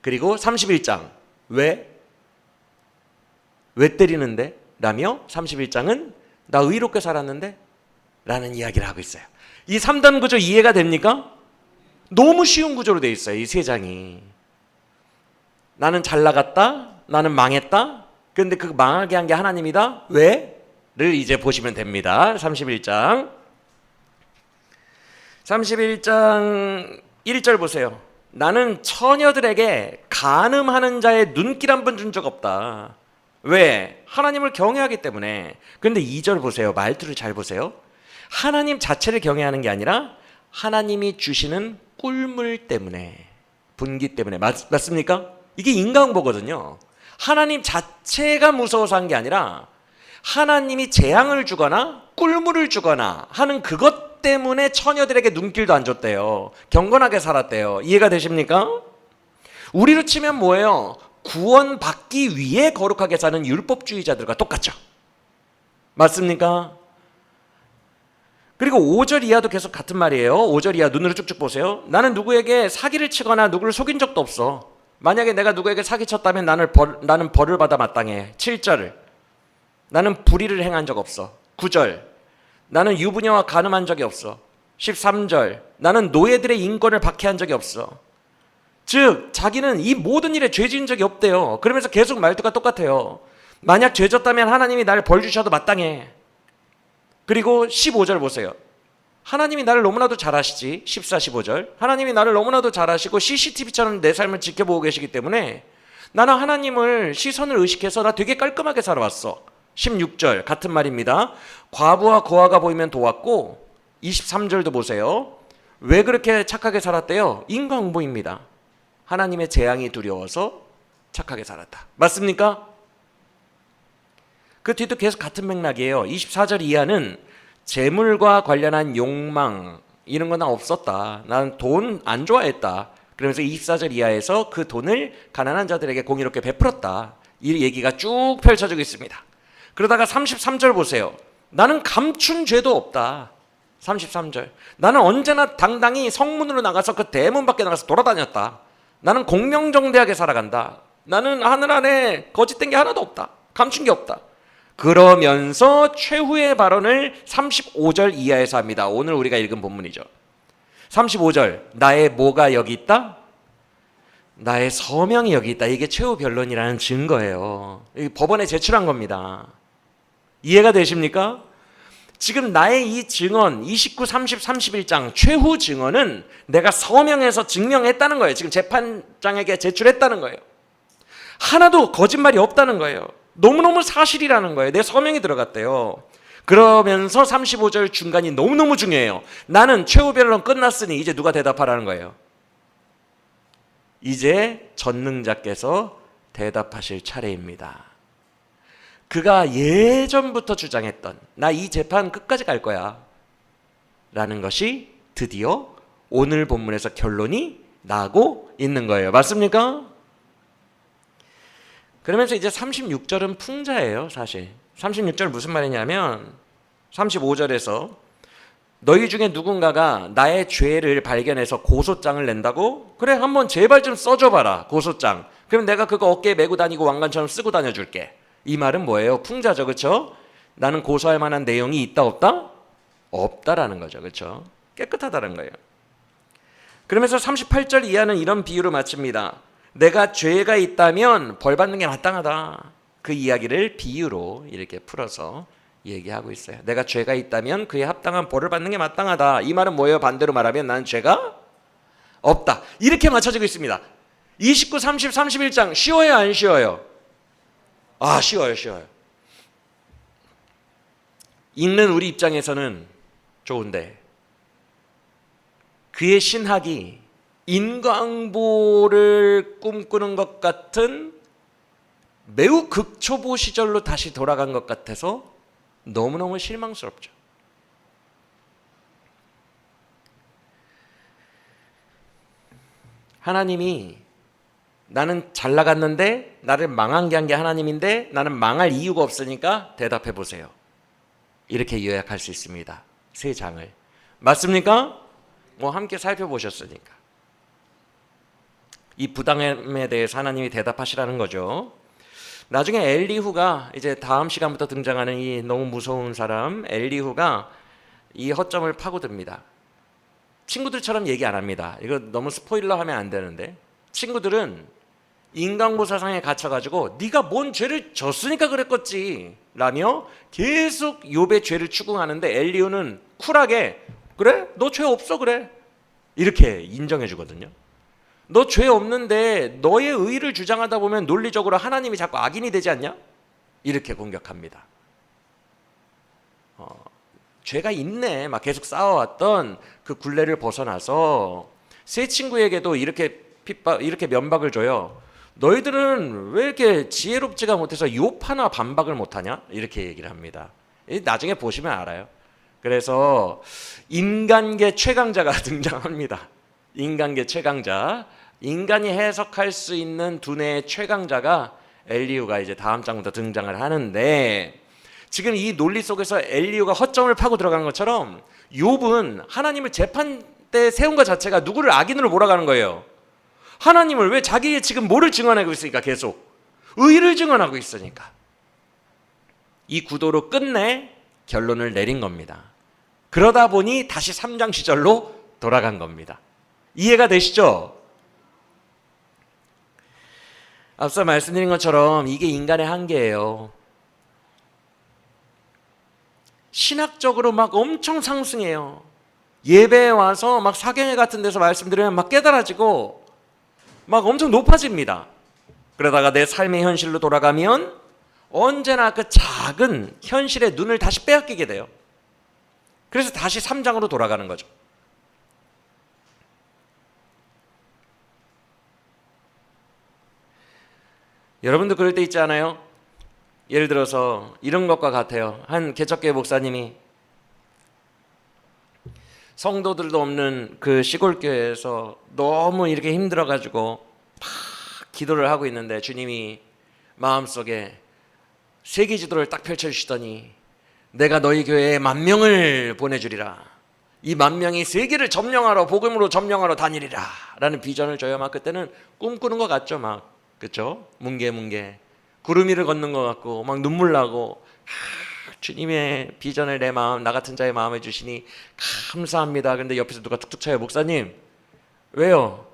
그리고 31장. 왜 때리는데? 라며 31장은 나 의롭게 살았는데? 라는 이야기를 하고 있어요. 이 3단 구조 이해가 됩니까? 너무 쉬운 구조로 되어 있어요. 이 세 장이. 나는 잘 나갔다. 나는 망했다. 그런데 그 망하게 한 게 하나님이다. 왜? 를 이제 보시면 됩니다. 31장 1절 보세요. 나는 처녀들에게 간음하는 자의 눈길 한 번 준 적 없다. 왜? 하나님을 경외하기 때문에. 그런데 2절 보세요. 말투를 잘 보세요. 하나님 자체를 경외하는 게 아니라 하나님이 주시는 꿀물 때문에, 분기 때문에. 맞습니까? 이게 인간보거든요. 하나님 자체가 무서워서 한 게 아니라 하나님이 재앙을 주거나 꿀물을 주거나 하는 그것 때문에 처녀들에게 눈길도 안 줬대요. 경건하게 살았대요. 이해가 되십니까? 우리로 치면 뭐예요? 구원받기 위해 거룩하게 사는 율법주의자들과 똑같죠. 맞습니까? 그리고 5절 이하도 계속 같은 말이에요. 5절 이하 눈으로 쭉쭉 보세요. 나는 누구에게 사기를 치거나 누구를 속인 적도 없어. 만약에 내가 누구에게 사기쳤다면 나는 벌을 받아 마땅해. 7절. 나는 불의를 행한 적 없어. 9절. 나는 유부녀와 간음한 적이 없어. 13절. 나는 노예들의 인권을 박해한 적이 없어. 즉 자기는 이 모든 일에 죄 지은 적이 없대요. 그러면서 계속 말투가 똑같아요. 만약 죄 졌다면 하나님이 나를 벌 주셔도 마땅해. 그리고 15절 보세요. 하나님이 나를 너무나도 잘 아시지. 14, 15절. 하나님이 나를 너무나도 잘 아시고 CCTV처럼 내 삶을 지켜보고 계시기 때문에 나는 하나님을 시선을 의식해서 나 되게 깔끔하게 살아왔어. 16절 같은 말입니다. 과부와 고아가 보이면 도왔고. 23절도 보세요. 왜 그렇게 착하게 살았대요? 인과응보입니다. 하나님의 재앙이 두려워서 착하게 살았다. 맞습니까? 그 뒤도 계속 같은 맥락이에요. 24절 이하는 재물과 관련한 욕망 이런 건 난 없었다. 난 돈 안 좋아했다. 그러면서 24절 이하에서 그 돈을 가난한 자들에게 공의롭게 베풀었다. 이 얘기가 쭉 펼쳐지고 있습니다. 그러다가 33절 보세요. 나는 감춘 죄도 없다. 33절. 나는 언제나 당당히 성문으로 나가서 그 대문 밖에 나가서 돌아다녔다. 나는 공명정대하게 살아간다. 나는 하늘 안에 거짓된 게 하나도 없다. 감춘 게 없다. 그러면서 최후의 발언을 35절 이하에서 합니다. 오늘 우리가 읽은 본문이죠. 35절. 나의 뭐가 여기 있다? 나의 서명이 여기 있다. 이게 최후 변론이라는 증거예요. 법원에 제출한 겁니다. 이해가 되십니까? 지금 나의 이 증언 29, 30, 31장 최후 증언은 내가 서명해서 증명했다는 거예요. 지금 재판장에게 제출했다는 거예요. 하나도 거짓말이 없다는 거예요. 너무너무 사실이라는 거예요. 내 서명이 들어갔대요. 그러면서 35절 중간이 너무너무 중요해요. 나는 최후 변론 끝났으니 이제 누가 대답하라는 거예요. 이제 전능자께서 대답하실 차례입니다. 그가 예전부터 주장했던 나 이 재판 끝까지 갈 거야 라는 것이 드디어 오늘 본문에서 결론이 나고 있는 거예요. 맞습니까? 그러면서 이제 36절은 풍자예요. 사실 36절 무슨 말이냐면 35절에서 너희 중에 누군가가 나의 죄를 발견해서 고소장을 낸다고? 그래, 한번 제발 좀 써줘봐라, 고소장. 그럼 내가 그거 어깨에 메고 다니고 왕관처럼 쓰고 다녀줄게. 이 말은 뭐예요? 풍자죠, 그렇죠? 나는 고소할 만한 내용이 있다 없다? 없다라는 거죠, 그렇죠? 깨끗하다는 거예요. 그러면서 38절 이하는 이런 비유로 마칩니다. 내가 죄가 있다면 벌 받는 게 마땅하다. 그 이야기를 비유로 이렇게 풀어서 얘기하고 있어요. 내가 죄가 있다면 그에 합당한 벌을 받는 게 마땅하다. 이 말은 뭐예요? 반대로 말하면 나는 죄가 없다. 이렇게 맞춰지고 있습니다. 29, 30, 31장 쉬워요, 안 쉬워요? 아, 쉬워요. 읽는 우리 입장에서는 좋은데 그의 신학이 인광보를 꿈꾸는 것 같은 매우 극초보 시절로 다시 돌아간 것 같아서 너무너무 실망스럽죠. 하나님이 나는 잘 나갔는데 나를 망하게 한 게 하나님인데 나는 망할 이유가 없으니까 대답해 보세요. 이렇게 요약할 수 있습니다. 세 장을. 맞습니까? 뭐 함께 살펴보셨으니까. 이 부당함에 대해서 하나님이 대답하시라는 거죠. 나중에 엘리후가 이제 다음 시간부터 등장하는 이 너무 무서운 사람 엘리후가 이 허점을 파고듭니다. 친구들처럼 얘기 안 합니다. 이거 너무 스포일러 하면 안 되는데 친구들은 인간고 사상에 갇혀가지고 네가 뭔 죄를 졌으니까 그랬겠지 라며 계속 욥의 죄를 추궁하는데 엘리후는 쿨하게 그래? 너 죄 없어 그래? 이렇게 인정해 주거든요. 너 죄 없는데 너의 의의를 주장하다 보면 논리적으로 하나님이 자꾸 악인이 되지 않냐? 이렇게 공격합니다. 죄가 있네 막 계속 쌓아왔던 그 굴레를 벗어나서 새 친구에게도 이렇게 이렇게 면박을 줘요. 너희들은 왜 이렇게 지혜롭지가 못해서 욥 하나 반박을 못하냐? 이렇게 얘기를 합니다. 나중에 보시면 알아요. 그래서 인간계 최강자가 등장합니다. 인간계 최강자, 인간이 해석할 수 있는 두뇌의 최강자가 엘리후가 이제 다음 장부터 등장을 하는데 지금 이 논리 속에서 엘리후가 허점을 파고 들어간 것처럼 욥은 하나님을 재판대에 세운 것 자체가 누구를 악인으로 몰아가는 거예요. 하나님을 왜 자기의 지금 뭐를 증언하고 있으니까 계속 의를 증언하고 있으니까 이 구도로 끝내 결론을 내린 겁니다. 그러다 보니 다시 3장 시절로 돌아간 겁니다. 이해가 되시죠? 앞서 말씀드린 것처럼 이게 인간의 한계예요. 신학적으로 막 엄청 상승해요. 예배에 와서 막 사경회 같은 데서 말씀드리면 막 깨달아지고 막 엄청 높아집니다. 그러다가 내 삶의 현실로 돌아가면 언제나 그 작은 현실의 눈을 다시 빼앗기게 돼요. 그래서 다시 3장으로 돌아가는 거죠. 여러분도 그럴 때 있지 않아요? 예를 들어서 이런 것과 같아요. 한 개척교회 목사님이 성도들도 없는 그 시골교회에서 너무 이렇게 힘들어가지고 막 기도를 하고 있는데 주님이 마음속에 세계지도를 딱 펼쳐주시더니 내가 너희 교회에 10,000명을 보내주리라. 이 10,000명이 세계를 점령하러 복음으로 점령하러 다니리라 라는 비전을 줘요. 막 그때는 꿈꾸는 것 같죠. 막 그렇죠? 뭉게뭉게 구름 위를 걷는 것 같고 막 눈물 나고 주님의 비전을 내 마음 나 같은 자의 마음에 주시니 감사합니다. 그런데 옆에서 누가 툭툭 쳐요. 목사님 왜요?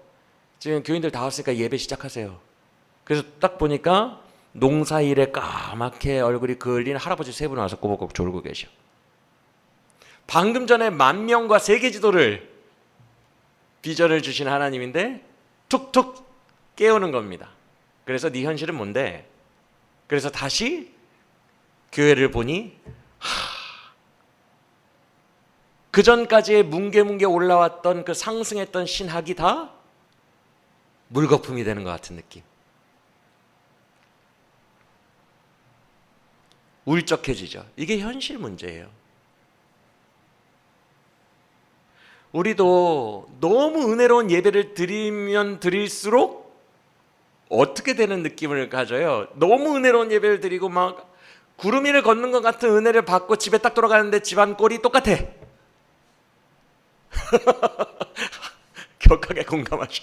지금 교인들 다 왔으니까 예배 시작하세요. 그래서 딱 보니까 농사일에 까맣게 얼굴이 그을린 할아버지 세 분 와서 꼬박꼬박 졸고 계셔. 방금 전에 10,000명과 세계지도를 비전을 주신 하나님인데 툭툭 깨우는 겁니다. 그래서 네 현실은 뭔데? 그래서 다시 교회를 보니 그 전까지의 뭉게뭉게 올라왔던 그 상승했던 신학이 다 물거품이 되는 것 같은 느낌. 울적해지죠. 이게 현실 문제예요. 우리도 너무 은혜로운 예배를 드리면 드릴수록 어떻게 되는 느낌을 가져요? 너무 은혜로운 예배를 드리고 막 구름 위를 걷는 것 같은 은혜를 받고 집에 딱 돌아가는데 집안 꼴이 똑같아. 격하게 공감하시.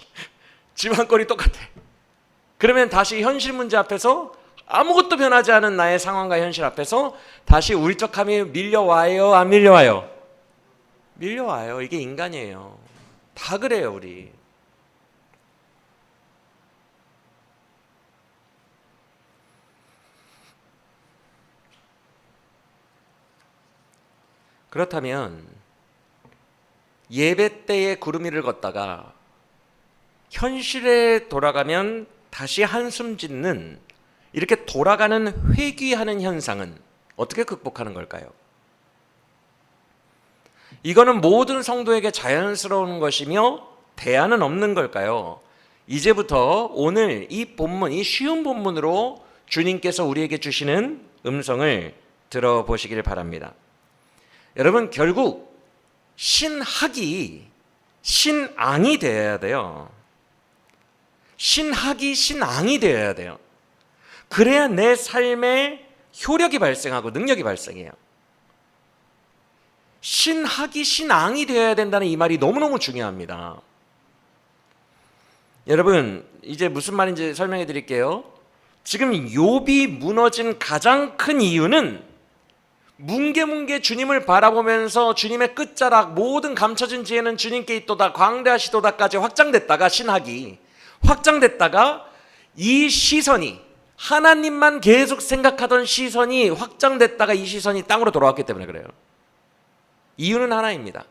집안꼴이 똑같아. 그러면 다시 현실 문제 앞에서 아무것도 변하지 않은 나의 상황과 현실 앞에서 다시 울적함이 밀려와요, 안 밀려와요? 밀려와요. 이게 인간이에요. 다 그래요, 우리. 그렇다면 예배 때에 구름 위를 걷다가 현실에 돌아가면 다시 한숨 짓는, 이렇게 돌아가는 회귀하는 현상은 어떻게 극복하는 걸까요? 이거는 모든 성도에게 자연스러운 것이며 대안은 없는 걸까요? 이제부터 오늘 이 본문, 이 쉬운 본문으로 주님께서 우리에게 주시는 음성을 들어보시길 바랍니다. 여러분, 결국 신학이 신앙이 되어야 돼요. 신학이 신앙이 되어야 돼요. 그래야 내 삶에 효력이 발생하고 능력이 발생해요. 신학이 신앙이 되어야 된다는 이 말이 너무너무 중요합니다. 여러분, 이제 무슨 말인지 설명해 드릴게요. 지금 욥이 무너진 가장 큰 이유는 뭉게뭉게 주님을 바라보면서 주님의 끝자락, 모든 감춰진 지혜는 주님께 있도다, 광대하시도다까지 확장됐다가, 신학이 확장됐다가 이 시선이, 하나님만 계속 생각하던 시선이 확장됐다가 이 시선이 땅으로 돌아왔기 때문에 그래요. 이유는 하나입니다.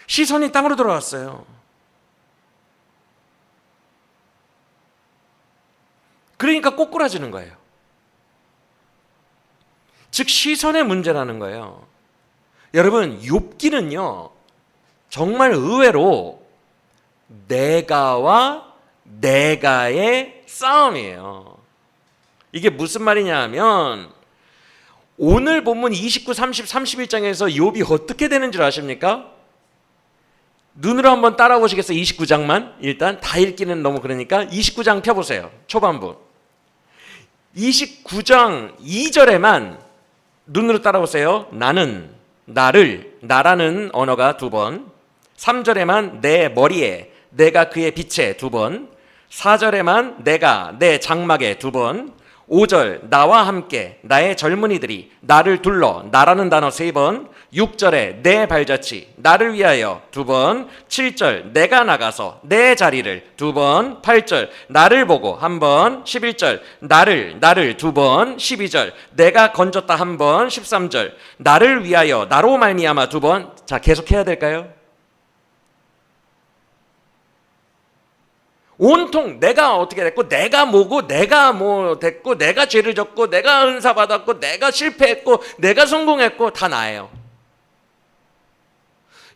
시선이 땅으로 돌아왔어요. 그러니까 꼬꾸라지는 거예요. 즉 시선의 문제라는 거예요. 여러분, 욥기는요 정말 의외로 내가와 내가의 싸움이에요. 이게 무슨 말이냐 하면 오늘 본문 29, 30, 31장에서 욥이 어떻게 되는 줄 아십니까? 눈으로 한번 따라보시겠어요? 29장만 일단 다 읽기는 너무 그러니까 29장 펴보세요. 초반부 29장 2절에만 눈으로 따라보세요. 나는, 나를, 나라는 언어가 2번, 3절에만 내 머리에, 내가 그의 빛에 2번, 4절에만 내가 내 장막에 2번, 5절 나와 함께 나의 젊은이들이 나를 둘러, 나라는 단어 3번, 6절에 내 발자취 나를 위하여 2번, 7절 내가 나가서 내 자리를 2번, 8절 나를 보고 1번, 11절 나를 2번, 12절 내가 건졌다 1번, 13절 나를 위하여 나로 말미암아 2번. 자, 계속해야 될까요? 온통 내가 어떻게 됐고, 내가 뭐고, 내가 뭐 됐고, 내가 죄를 졌고, 내가 은사 받았고, 내가 실패했고, 내가 성공했고, 다 나예요.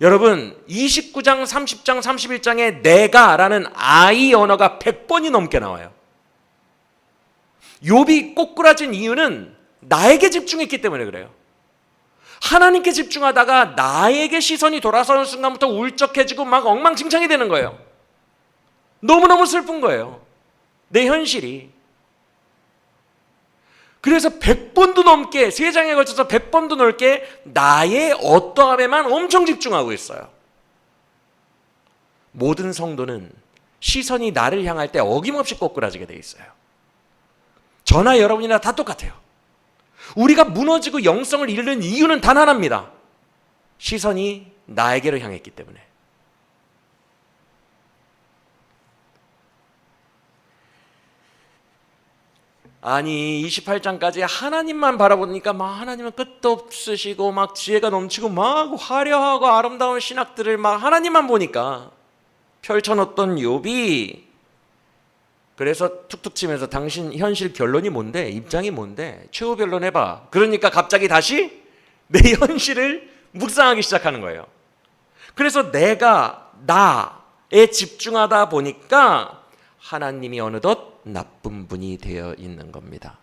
여러분, 29장, 30장, 31장에 내가라는 I 언어가 100번이 넘게 나와요. 욥이 꼬꾸라진 이유는 나에게 집중했기 때문에 그래요. 하나님께 집중하다가 나에게 시선이 돌아서는 순간부터 울적해지고 막 엉망진창이 되는 거예요. 너무너무 슬픈 거예요. 내 현실이. 그래서 100번도 넘게, 3장에 걸쳐서 100번도 넘게 나의 어떠함에만 엄청 집중하고 있어요. 모든 성도는 시선이 나를 향할 때 어김없이 꼬꾸라지게 돼 있어요. 저나 여러분이나 다 똑같아요. 우리가 무너지고 영성을 잃는 이유는 단 하나입니다. 시선이 나에게로 향했기 때문에. 아니 28장까지 하나님만 바라보니까 막 하나님은 끝도 없으시고 막 지혜가 넘치고 막 화려하고 아름다운 신학들을 막 하나님만 보니까 펼쳐놓던 욥이, 그래서 툭툭 치면서 당신 현실 결론이 뭔데? 입장이 뭔데? 최후 변론 해봐. 그러니까 갑자기 다시 내 현실을 묵상하기 시작하는 거예요. 그래서 내가 나에 집중하다 보니까 하나님이 어느덧 나쁜 분이 되어 있는 겁니다.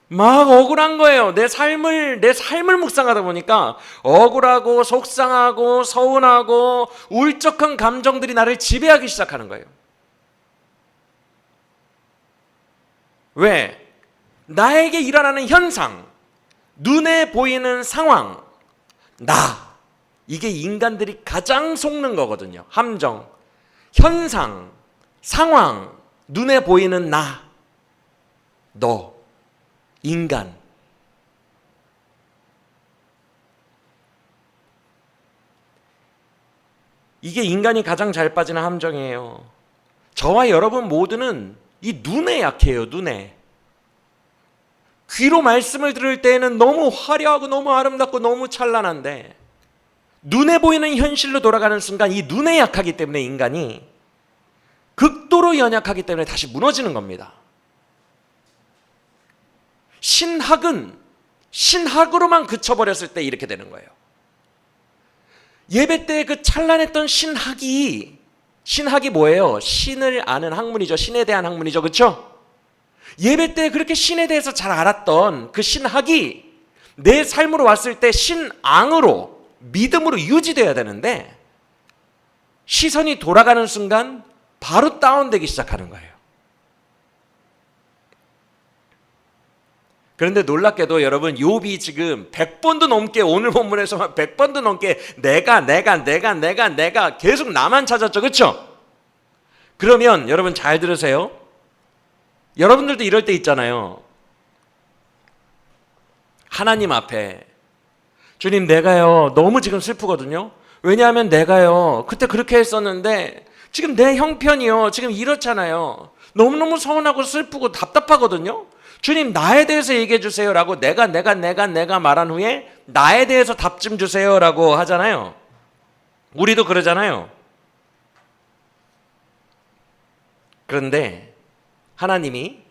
막 억울한 거예요. 내 삶을 묵상하다 보니까 억울하고 속상하고 서운하고 울적한 감정들이 나를 지배하기 시작하는 거예요. 왜? 나에게 일어나는 현상, 눈에 보이는 상황, 나, 이게 인간들이 가장 속는 거거든요. 함정, 현상, 상황, 눈에 보이는 나, 너, 인간. 이게 인간이 가장 잘 빠지는 함정이에요. 저와 여러분 모두는 이 눈에 약해요. 눈에. 귀로 말씀을 들을 때에는 너무 화려하고 너무 아름답고 너무 찬란한데 눈에 보이는 현실로 돌아가는 순간 이 눈에 약하기 때문에 인간이 극도로 연약하기 때문에 다시 무너지는 겁니다. 신학은 신학으로만 그쳐버렸을 때 이렇게 되는 거예요. 예배 때 그 찬란했던 신학이 뭐예요? 신을 아는 학문이죠. 신에 대한 학문이죠. 그렇죠? 예배 때 그렇게 신에 대해서 잘 알았던 그 신학이 내 삶으로 왔을 때 신앙으로 믿음으로 유지돼야 되는데 시선이 돌아가는 순간 바로 다운되기 시작하는 거예요. 그런데 놀랍게도 여러분 욥이 지금 100번도 넘게 오늘 본문에서만 100번도 넘게 내가 계속 나만 찾았죠. 그렇죠? 그러면 여러분 잘 들으세요. 여러분들도 이럴 때 있잖아요. 하나님 앞에 주님 내가요 너무 지금 슬프거든요. 왜냐하면 내가요 그때 그렇게 했었는데 지금 내 형편이요 지금 이렇잖아요. 너무너무 서운하고 슬프고 답답하거든요. 주님 나에 대해서 얘기해 주세요라고 내가 말한 후에 나에 대해서 답 좀 주세요라고 하잖아요. 우리도 그러잖아요. 그런데 하나님이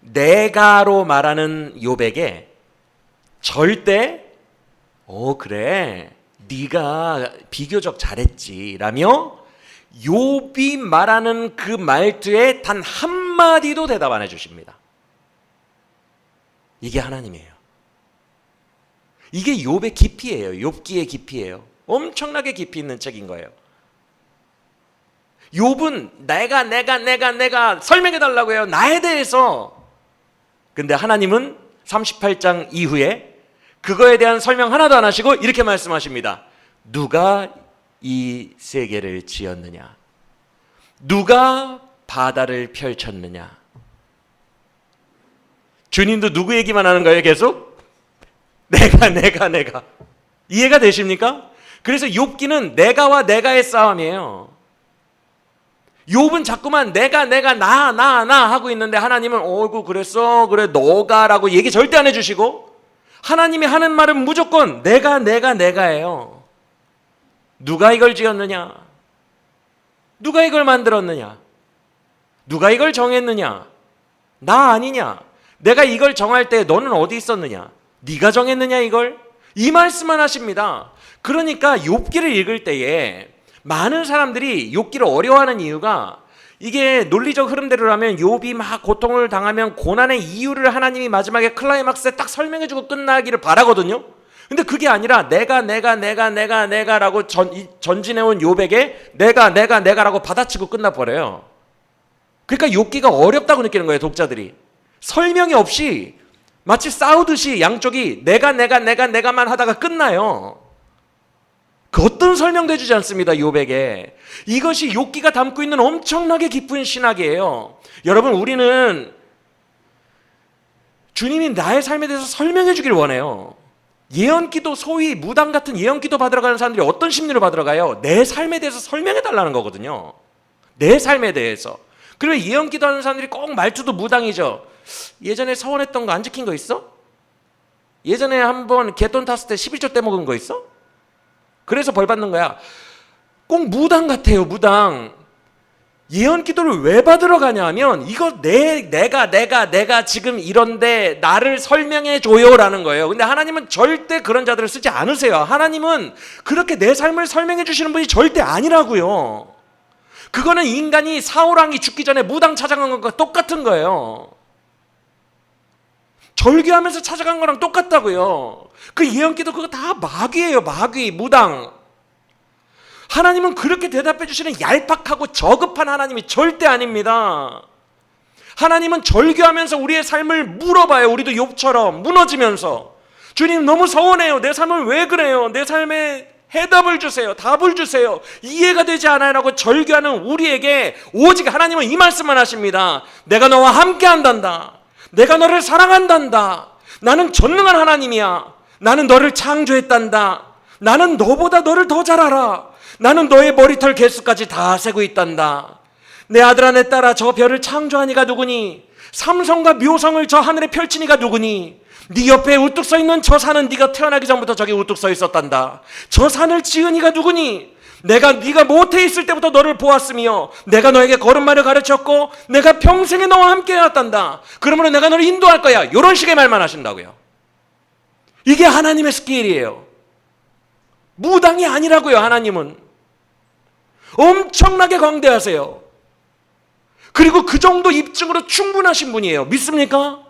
내가로 말하는 욥에게 절대 그래 네가 비교적 잘했지 라며 욥이 말하는 그 말투에 단 한마디도 대답 안 해주십니다. 이게 하나님이에요. 이게 욥의 깊이예요. 욥기의 깊이예요. 엄청나게 깊이 있는 책인 거예요. 욥은 내가 설명해 달라고 해요. 나에 대해서. 근데 하나님은 38장 이후에 그거에 대한 설명 하나도 안 하시고 이렇게 말씀하십니다. 누가 이 세계를 지었느냐? 누가 바다를 펼쳤느냐? 주님도 누구 얘기만 하는 거예요? 계속? 내가. 이해가 되십니까? 그래서 욥기는 내가와 내가의 싸움이에요. 욥은 자꾸만 내가 나 하고 있는데 하나님은 그랬어 그래 너가라고 얘기 절대 안 해주시고 하나님이 하는 말은 무조건 내가예요. 누가 이걸 지었느냐? 누가 이걸 만들었느냐? 누가 이걸 정했느냐? 나 아니냐? 내가 이걸 정할 때 너는 어디 있었느냐? 네가 정했느냐 이걸? 이 말씀만 하십니다. 그러니까 욥기를 읽을 때에 많은 사람들이 욥기를 어려워하는 이유가 이게 논리적 흐름대로라면 욥이 막 고통을 당하면 고난의 이유를 하나님이 마지막에 클라이막스에 딱 설명해주고 끝나기를 바라거든요. 근데 그게 아니라 내가라고 전진해온 욥에게 내가라고 받아치고 끝나버려요. 그러니까 욥기가 어렵다고 느끼는 거예요. 독자들이. 설명이 없이 마치 싸우듯이 양쪽이 내가만 하다가 끝나요. 그 어떤 설명도 해주지 않습니다. 욥에게. 이것이 욥기가 담고 있는 엄청나게 깊은 신학이에요. 여러분 우리는 주님이 나의 삶에 대해서 설명해 주길 원해요. 예언기도 소위 무당 같은 예언기도 받으러 가는 사람들이 어떤 심리로 받으러 가요? 내 삶에 대해서 설명해 달라는 거거든요. 내 삶에 대해서. 그리고 예언기도 하는 사람들이 꼭 말투도 무당이죠. 예전에 서원했던 거 안 지킨 거 있어? 예전에 한번 개돈 탔을 때 11조 떼먹은 거 있어? 그래서 벌 받는 거야. 꼭 무당 같아요. 무당. 예언 기도를 왜 받으러 가냐면 이거 내가 지금 이런데 나를 설명해 줘요라는 거예요. 근데 하나님은 절대 그런 자들을 쓰지 않으세요. 하나님은 그렇게 내 삶을 설명해 주시는 분이 절대 아니라고요. 그거는 인간이 사울왕이 죽기 전에 무당 찾아간 것과 똑같은 거예요. 절규하면서 찾아간 거랑 똑같다고요. 그 예언기도 그거 다 마귀예요. 마귀, 무당. 하나님은 그렇게 대답해 주시는 얄팍하고 저급한 하나님이 절대 아닙니다. 하나님은 절규하면서 우리의 삶을 물어봐요. 우리도 욥처럼 무너지면서 주님 너무 서운해요. 내 삶을 왜 그래요? 내 삶에 해답을 주세요. 답을 주세요. 이해가 되지 않아요 라고 절규하는 우리에게 오직 하나님은 이 말씀만 하십니다. 내가 너와 함께 한단다. 내가 너를 사랑한단다. 나는 전능한 하나님이야. 나는 너를 창조했단다. 나는 너보다 너를 더 잘 알아. 나는 너의 머리털 개수까지 다 세고 있단다. 내 아들아 내 딸아 저 별을 창조하니가 누구니? 삼성과 묘성을 저 하늘에 펼치니가 누구니? 네 옆에 우뚝 서 있는 저 산은 네가 태어나기 전부터 저기 우뚝 서 있었단다. 저 산을 지으니가 누구니? 네가 모태에 있을 때부터 너를 보았으며 내가 너에게 걸음마를 가르쳤고 내가 평생에 너와 함께 해왔단다. 그러므로 내가 너를 인도할 거야. 이런 식의 말만 하신다고요. 이게 하나님의 스케일이에요. 무당이 아니라고요. 하나님은 엄청나게 광대하세요. 그리고 그 정도 입증으로 충분하신 분이에요. 믿습니까?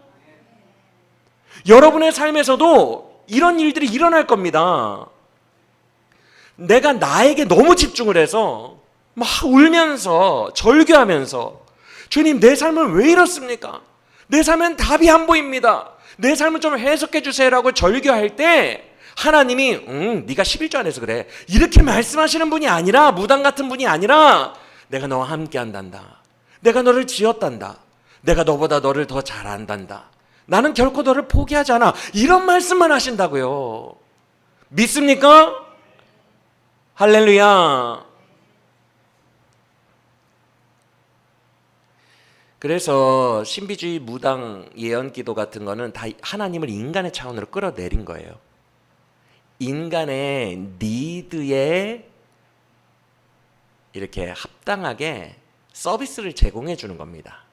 여러분의 삶에서도 이런 일들이 일어날 겁니다. 내가 나에게 너무 집중을 해서 막 울면서 절규하면서 주님 내 삶은 왜 이렇습니까? 내 삶엔 답이 안 보입니다. 내 삶을 좀 해석해 주세요라고 절규할 때 하나님이 네가 11조 안에서 그래 이렇게 말씀하시는 분이 아니라 무당 같은 분이 아니라 내가 너와 함께 한단다. 내가 너를 지었단다. 내가 너보다 너를 더 잘 안단다. 나는 결코 너를 포기하지 않아. 이런 말씀만 하신다고요. 믿습니까? 할렐루야. 그래서 신비주의 무당 예언기도 같은 거는 다 하나님을 인간의 차원으로 끌어내린 거예요. 인간의 니드에 이렇게 합당하게 서비스를 제공해 주는 겁니다.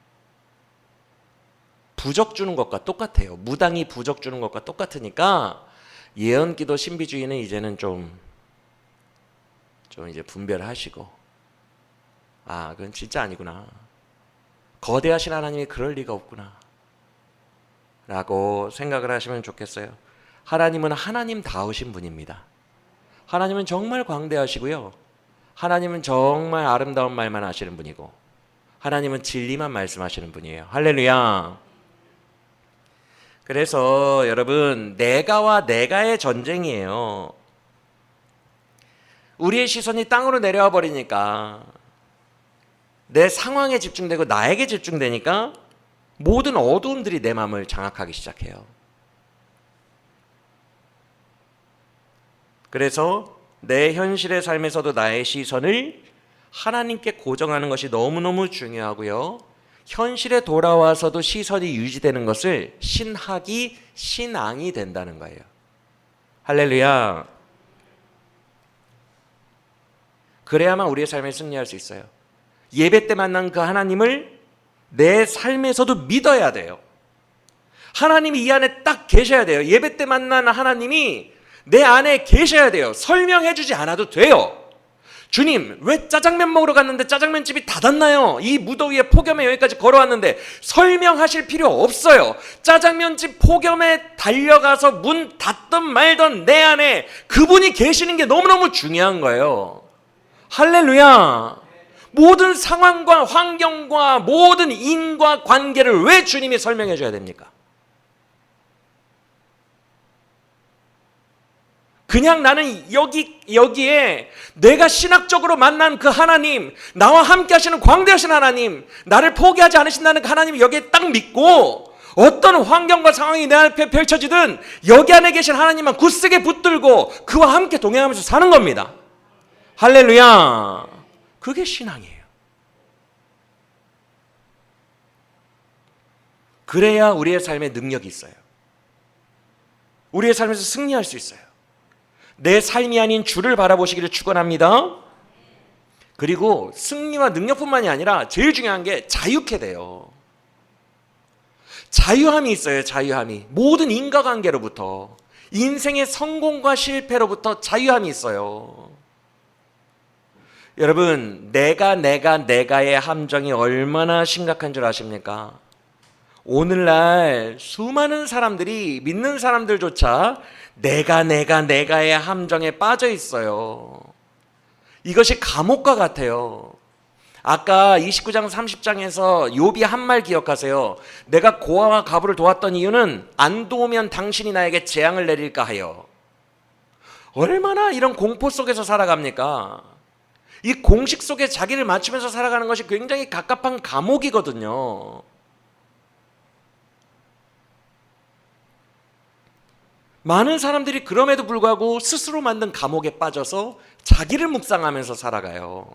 부적 주는 것과 똑같아요. 무당이 부적 주는 것과 똑같으니까 예언기도 신비주의는 이제는 좀 이제 분별하시고 그건 진짜 아니구나. 거대하신 하나님이 그럴 리가 없구나 라고 생각을 하시면 좋겠어요. 하나님은 하나님다우신 분입니다. 하나님은 정말 광대하시고요. 하나님은 정말 아름다운 말만 하시는 분이고 하나님은 진리만 말씀하시는 분이에요. 할렐루야. 그래서 여러분 내가와 내가의 전쟁이에요. 우리의 시선이 땅으로 내려와 버리니까 내 상황에 집중되고 나에게 집중되니까 모든 어두움들이 내 마음을 장악하기 시작해요. 그래서 내 현실의 삶에서도 나의 시선을 하나님께 고정하는 것이 너무너무 중요하고요. 현실에 돌아와서도 시선이 유지되는 것을 신학이 신앙이 된다는 거예요. 할렐루야. 그래야만 우리의 삶에 승리할 수 있어요. 예배 때 만난 그 하나님을 내 삶에서도 믿어야 돼요. 하나님이 이 안에 딱 계셔야 돼요. 예배 때 만난 하나님이 내 안에 계셔야 돼요. 설명해 주지 않아도 돼요. 주님 왜 짜장면 먹으러 갔는데 짜장면집이 닫았나요? 이 무더위에 폭염에 여기까지 걸어왔는데 설명하실 필요 없어요. 짜장면집 폭염에 달려가서 문 닫던 말던 내 안에 그분이 계시는 게 너무너무 중요한 거예요. 할렐루야. 모든 상황과 환경과 모든 인과 관계를 왜 주님이 설명해 줘야 됩니까? 그냥 나는 여기에 내가 신학적으로 만난 그 하나님, 나와 함께 하시는 광대하신 하나님, 나를 포기하지 않으신다는 그 하나님 여기에 딱 믿고 어떤 환경과 상황이 내 앞에 펼쳐지든 여기 안에 계신 하나님만 굳세게 붙들고 그와 함께 동행하면서 사는 겁니다. 할렐루야. 그게 신앙이에요. 그래야 우리의 삶에 능력이 있어요. 우리의 삶에서 승리할 수 있어요. 내 삶이 아닌 주를 바라보시기를 축원합니다. 그리고 승리와 능력뿐만이 아니라 제일 중요한 게 자유케 돼요. 자유함이 있어요. 자유함이. 모든 인과관계로부터 인생의 성공과 실패로부터 자유함이 있어요. 여러분 내가의 함정이 얼마나 심각한 줄 아십니까? 오늘날 수많은 사람들이 믿는 사람들조차 내가의 함정에 빠져 있어요. 이것이 감옥과 같아요. 아까 29장 30장에서 욥이 한 말 기억하세요. 내가 고아와 가부를 도왔던 이유는 안 도우면 당신이 나에게 재앙을 내릴까 하여. 얼마나 이런 공포 속에서 살아갑니까? 이 공식 속에 자기를 맞추면서 살아가는 것이 굉장히 갑갑한 감옥이거든요. 많은 사람들이 그럼에도 불구하고 스스로 만든 감옥에 빠져서 자기를 묵상하면서 살아가요.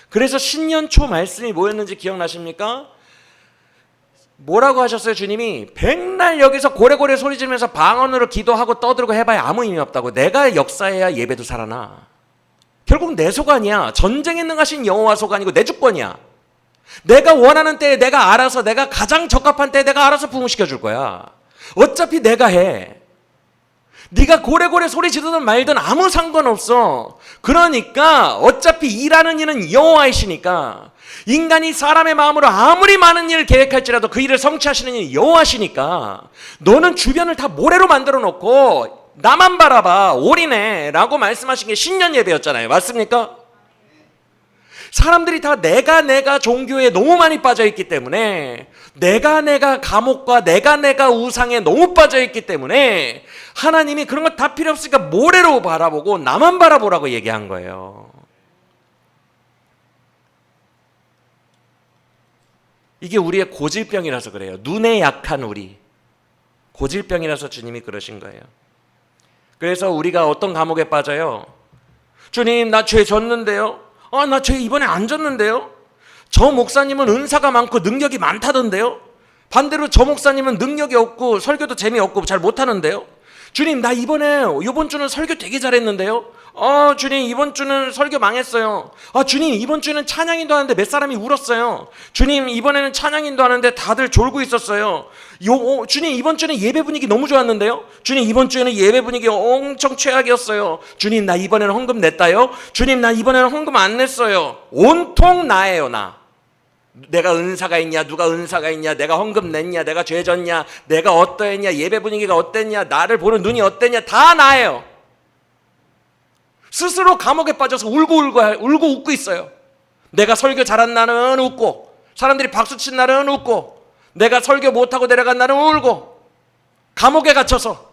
그래서 신년 초 말씀이 뭐였는지 기억나십니까? 뭐라고 하셨어요? 주님이 백날 여기서 고래고래 소리 지르면서 방언으로 기도하고 떠들고 해봐야 아무 의미 없다고. 내가 역사해야 예배도 살아나. 결국 내 소관이야. 전쟁에 능하신 여호와 소관이고 내 주권이야. 내가 원하는 때에 내가 알아서, 내가 가장 적합한 때에 내가 알아서 부흥시켜 줄 거야. 어차피 내가 해. 네가 고래고래 소리 지르든 말든 아무 상관없어. 그러니까 어차피 일하는 이는 여호와이시니까, 인간이 사람의 마음으로 아무리 많은 일을 계획할지라도 그 일을 성취하시는 이는 여호와시니까, 너는 주변을 다 모래로 만들어 놓고 나만 바라봐, 올인해 라고 말씀하신 게 신년 예배였잖아요. 맞습니까? 사람들이 다 내가 종교에 너무 많이 빠져있기 때문에, 내가 감옥과 내가 우상에 너무 빠져있기 때문에 하나님이 그런 거 다 필요 없으니까 모래로 바라보고 나만 바라보라고 얘기한 거예요. 이게 우리의 고질병이라서 그래요. 눈에 약한 우리, 고질병이라서 주님이 그러신 거예요. 그래서 우리가 어떤 감옥에 빠져요? 주님, 나 죄 졌는데요? 나 죄 이번에 안 졌는데요? 저 목사님은 은사가 많고 능력이 많다던데요? 반대로 저 목사님은 능력이 없고 설교도 재미없고 잘 못하는데요? 주님, 나 이번 주는 설교 되게 잘했는데요? 주님, 이번 주는 설교 망했어요. 주님, 이번 주는 찬양인도 하는데 몇 사람이 울었어요. 주님, 이번에는 찬양인도 하는데 다들 졸고 있었어요. 주님, 이번 주는 예배 분위기 너무 좋았는데요? 주님, 이번 주에는 예배 분위기 엄청 최악이었어요. 주님, 나 이번에는 헌금 냈다요? 주님, 나 이번에는 헌금 안 냈어요. 온통 나예요, 나. 내가 은사가 있냐, 누가 은사가 있냐, 내가 헌금 냈냐, 내가 죄 졌냐, 내가 어떠했냐, 예배 분위기가 어땠냐, 나를 보는 눈이 어땠냐, 다 나예요. 스스로 감옥에 빠져서 울고 웃고 있어요. 내가 설교 잘한 날은 웃고, 사람들이 박수 친 날은 웃고, 내가 설교 못하고 내려간 날은 울고, 감옥에 갇혀서.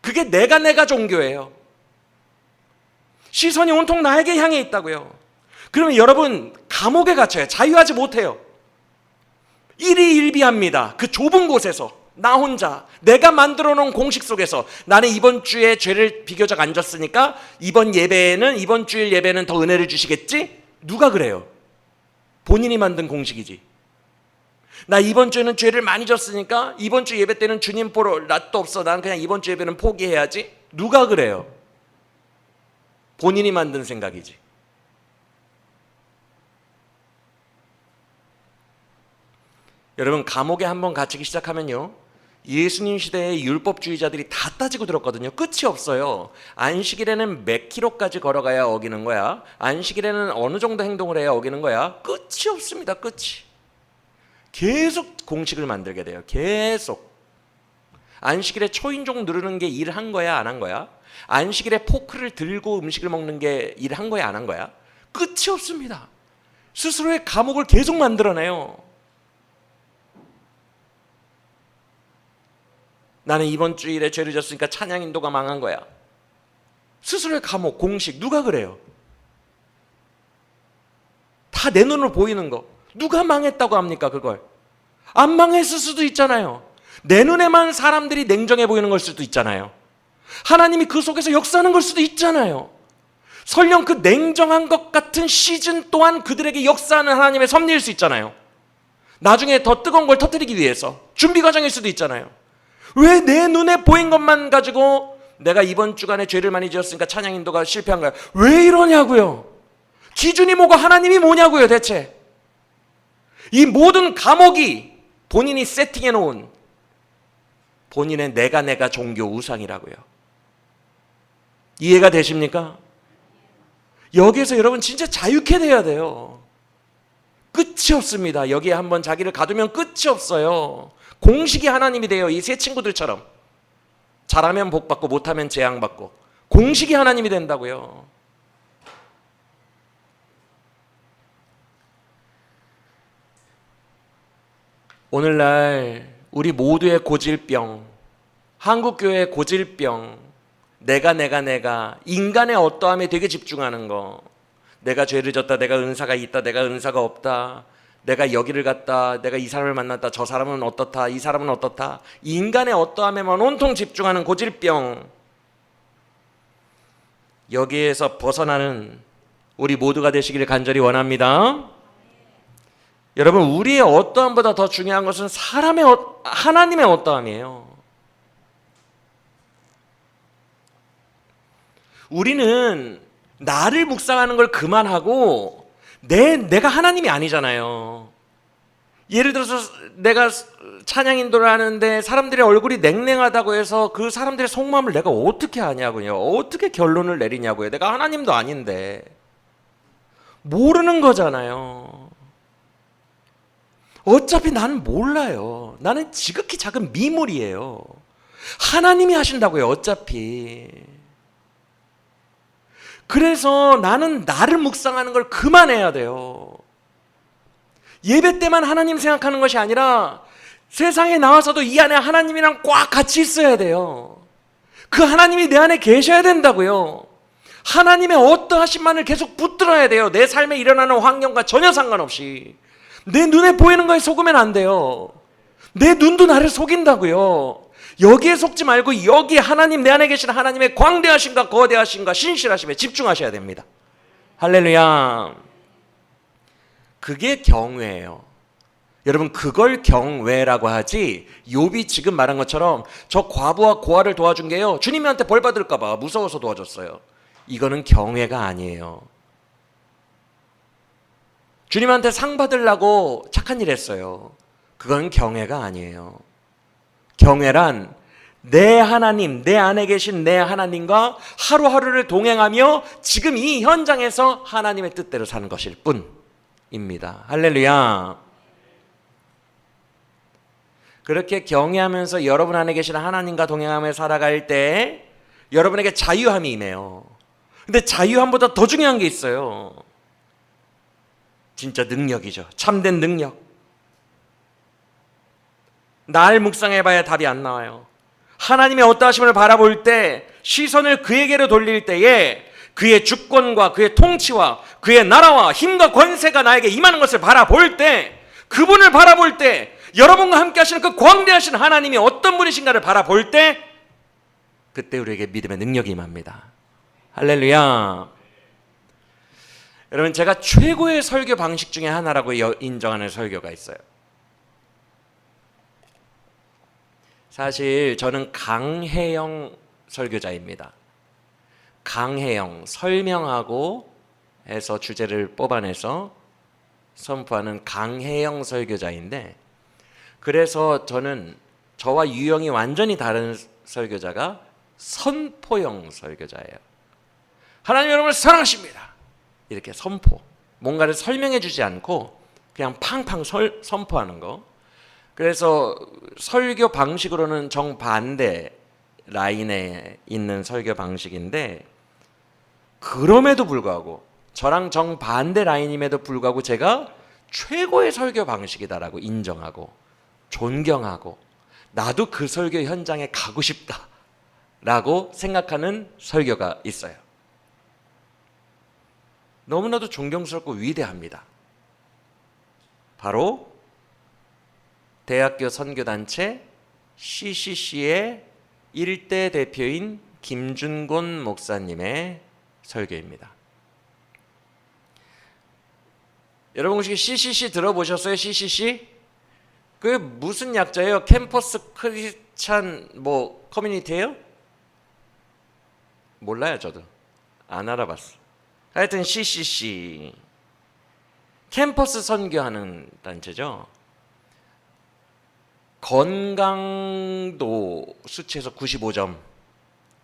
그게 내가 종교예요. 시선이 온통 나에게 향해 있다고요. 그러면 여러분, 감옥에 갇혀요. 자유하지 못해요. 일희일비합니다. 그 좁은 곳에서 나 혼자 내가 만들어 놓은 공식 속에서, 나는 이번 주에 죄를 비교적 안 졌으니까 이번 주일 예배는 더 은혜를 주시겠지? 누가 그래요? 본인이 만든 공식이지. 나 이번 주에는 죄를 많이 졌으니까 이번 주 예배 때는 주님 보러 낯도 없어, 나는 그냥 이번 주 예배는 포기해야지. 누가 그래요? 본인이 만든 생각이지. 여러분, 감옥에 한번 갇히기 시작하면요, 예수님 시대의 율법주의자들이 다 따지고 들었거든요. 끝이 없어요. 안식일에는 몇 킬로까지 걸어가야 어기는 거야? 안식일에는 어느 정도 행동을 해야 어기는 거야? 끝이 없습니다. 끝이. 계속 공식을 만들게 돼요. 계속. 안식일에 초인종 누르는 게 일한 거야, 안 한 거야? 안식일에 포크를 들고 음식을 먹는 게 일한 거야, 안 한 거야? 끝이 없습니다. 스스로의 감옥을 계속 만들어내요. 나는 이번 주일에 죄를 졌으니까 찬양 인도가 망한 거야. 스스로의 감옥, 공식. 누가 그래요? 다 내 눈으로 보이는 거. 누가 망했다고 합니까, 그걸? 안 망했을 수도 있잖아요. 내 눈에만 사람들이 냉정해 보이는 걸 수도 있잖아요. 하나님이 그 속에서 역사하는 걸 수도 있잖아요. 설령 그 냉정한 것 같은 시즌 또한 그들에게 역사하는 하나님의 섭리일 수 있잖아요. 나중에 더 뜨거운 걸 터뜨리기 위해서 준비 과정일 수도 있잖아요. 왜 내 눈에 보인 것만 가지고 내가 이번 주간에 죄를 많이 지었으니까 찬양 인도가 실패한 거야? 왜 이러냐고요? 기준이 뭐고 하나님이 뭐냐고요, 대체? 이 모든 감옥이 본인이 세팅해 놓은 본인의 내가 종교 우상이라고요. 이해가 되십니까? 여기에서 여러분 진짜 자유케 돼야 돼요. 끝이 없습니다. 여기에 한번 자기를 가두면 끝이 없어요. 공식이 하나님이 돼요. 이 세 친구들처럼. 잘하면 복 받고 못하면 재앙 받고. 공식이 하나님이 된다고요. 오늘날 우리 모두의 고질병, 한국교회의 고질병, 내가 인간의 어떠함에 되게 집중하는 거. 내가 죄를 졌다, 내가 은사가 있다, 내가 은사가 없다, 내가 여기를 갔다, 내가 이 사람을 만났다, 저 사람은 어떻다, 이 사람은 어떻다, 인간의 어떠함에만 온통 집중하는 고질병, 여기에서 벗어나는 우리 모두가 되시기를 간절히 원합니다. 여러분, 우리의 어떠함보다 더 중요한 것은 하나님의 어떠함이에요. 우리는 나를 묵상하는 걸 그만하고 내가 하나님이 아니잖아요. 예를 들어서 내가 찬양 인도를 하는데 사람들의 얼굴이 냉랭하다고 해서 그 사람들의 속마음을 내가 어떻게 아냐고요. 어떻게 결론을 내리냐고요. 내가 하나님도 아닌데. 모르는 거잖아요. 어차피 나는 몰라요. 나는 지극히 작은 미물이에요. 하나님이 하신다고요. 어차피. 그래서 나는 나를 묵상하는 걸 그만해야 돼요. 예배 때만 하나님 생각하는 것이 아니라 세상에 나와서도 이 안에 하나님이랑 꽉 같이 있어야 돼요. 그 하나님이 내 안에 계셔야 된다고요. 하나님의 어떠하신만을 계속 붙들어야 돼요. 내 삶에 일어나는 환경과 전혀 상관없이. 내 눈에 보이는 거에 속으면 안 돼요. 내 눈도 나를 속인다고요. 여기에 속지 말고 여기 하나님, 내 안에 계신 하나님의 광대하심과 거대하심과 신실하심에 집중하셔야 됩니다. 할렐루야. 그게 경외예요. 여러분, 그걸 경외라고 하지, 욥이 지금 말한 것처럼 저 과부와 고아를 도와준 게요, 주님한테 벌 받을까 봐 무서워서 도와줬어요. 이거는 경외가 아니에요. 주님한테 상 받으려고 착한 일 했어요. 그건 경외가 아니에요. 경외란 내 하나님, 내 안에 계신 내 하나님과 하루하루를 동행하며 지금 이 현장에서 하나님의 뜻대로 사는 것일 뿐입니다. 할렐루야. 그렇게 경외하면서 여러분 안에 계신 하나님과 동행하며 살아갈 때 여러분에게 자유함이 임해요. 근데 자유함보다 더 중요한 게 있어요. 진짜 능력이죠. 참된 능력. 날 묵상해봐야 답이 안 나와요. 하나님의 어떠하심을 바라볼 때, 시선을 그에게로 돌릴 때에 그의 주권과 그의 통치와 그의 나라와 힘과 권세가 나에게 임하는 것을 바라볼 때, 그분을 바라볼 때, 여러분과 함께 하시는 그 광대하신 하나님이 어떤 분이신가를 바라볼 때, 그때 우리에게 믿음의 능력이 임합니다. 할렐루야. 여러분, 제가 최고의 설교 방식 중에 하나라고 인정하는 설교가 있어요. 사실 저는 강혜영 설교자입니다. 강혜영, 설명하고 해서 주제를 뽑아내서 선포하는 강혜영 설교자인데, 그래서 저는 저와 유형이 완전히 다른 설교자가 선포형 설교자예요. 하나님 여러분을 사랑하십니다. 이렇게 선포, 뭔가를 설명해 주지 않고 그냥 팡팡 선포하는 거. 그래서 설교 방식으로는 정반대 라인에 있는 설교 방식인데, 그럼에도 불구하고, 저랑 정반대 라인임에도 불구하고 제가 최고의 설교 방식이다라고 인정하고 존경하고, 나도 그 설교 현장에 가고 싶다라고 생각하는 설교가 있어요. 너무나도 존경스럽고 위대합니다. 바로 대학교 선교단체 CCC의 일대 대표인 김준곤 목사님의 설교입니다. 여러분 혹시 CCC 들어보셨어요? CCC? 그게 무슨 약자예요? 캠퍼스 크리스찬 커뮤니티예요? 몰라요. 저도 안 알아봤어. 하여튼 CCC, 캠퍼스 선교하는 단체죠. 건강도 수치에서 95점,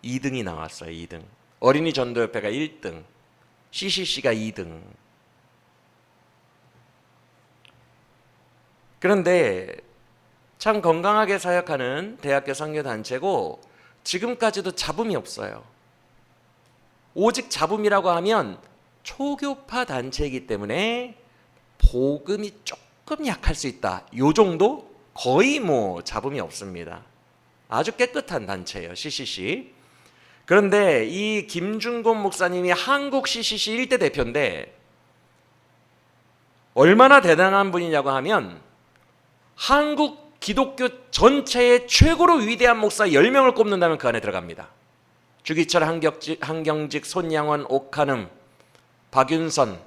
2등이 나왔어요. 2등. 어린이 전도협회가 1등, CCC가 2등. 그런데 참 건강하게 사역하는 대학교 선교단체고, 지금까지도 잡음이 없어요. 오직 잡음이라고 하면 초교파 단체이기 때문에 복음이 조금 약할 수 있다, 요 정도 거의 잡음이 없습니다. 아주 깨끗한 단체예요, CCC. 그런데 이 김준곤 목사님이 한국 CCC 1대 대표인데 얼마나 대단한 분이냐고 하면 한국 기독교 전체의 최고로 위대한 목사 10명을 꼽는다면 그 안에 들어갑니다. 주기철, 한경직, 손양원, 옥한음, 박윤선,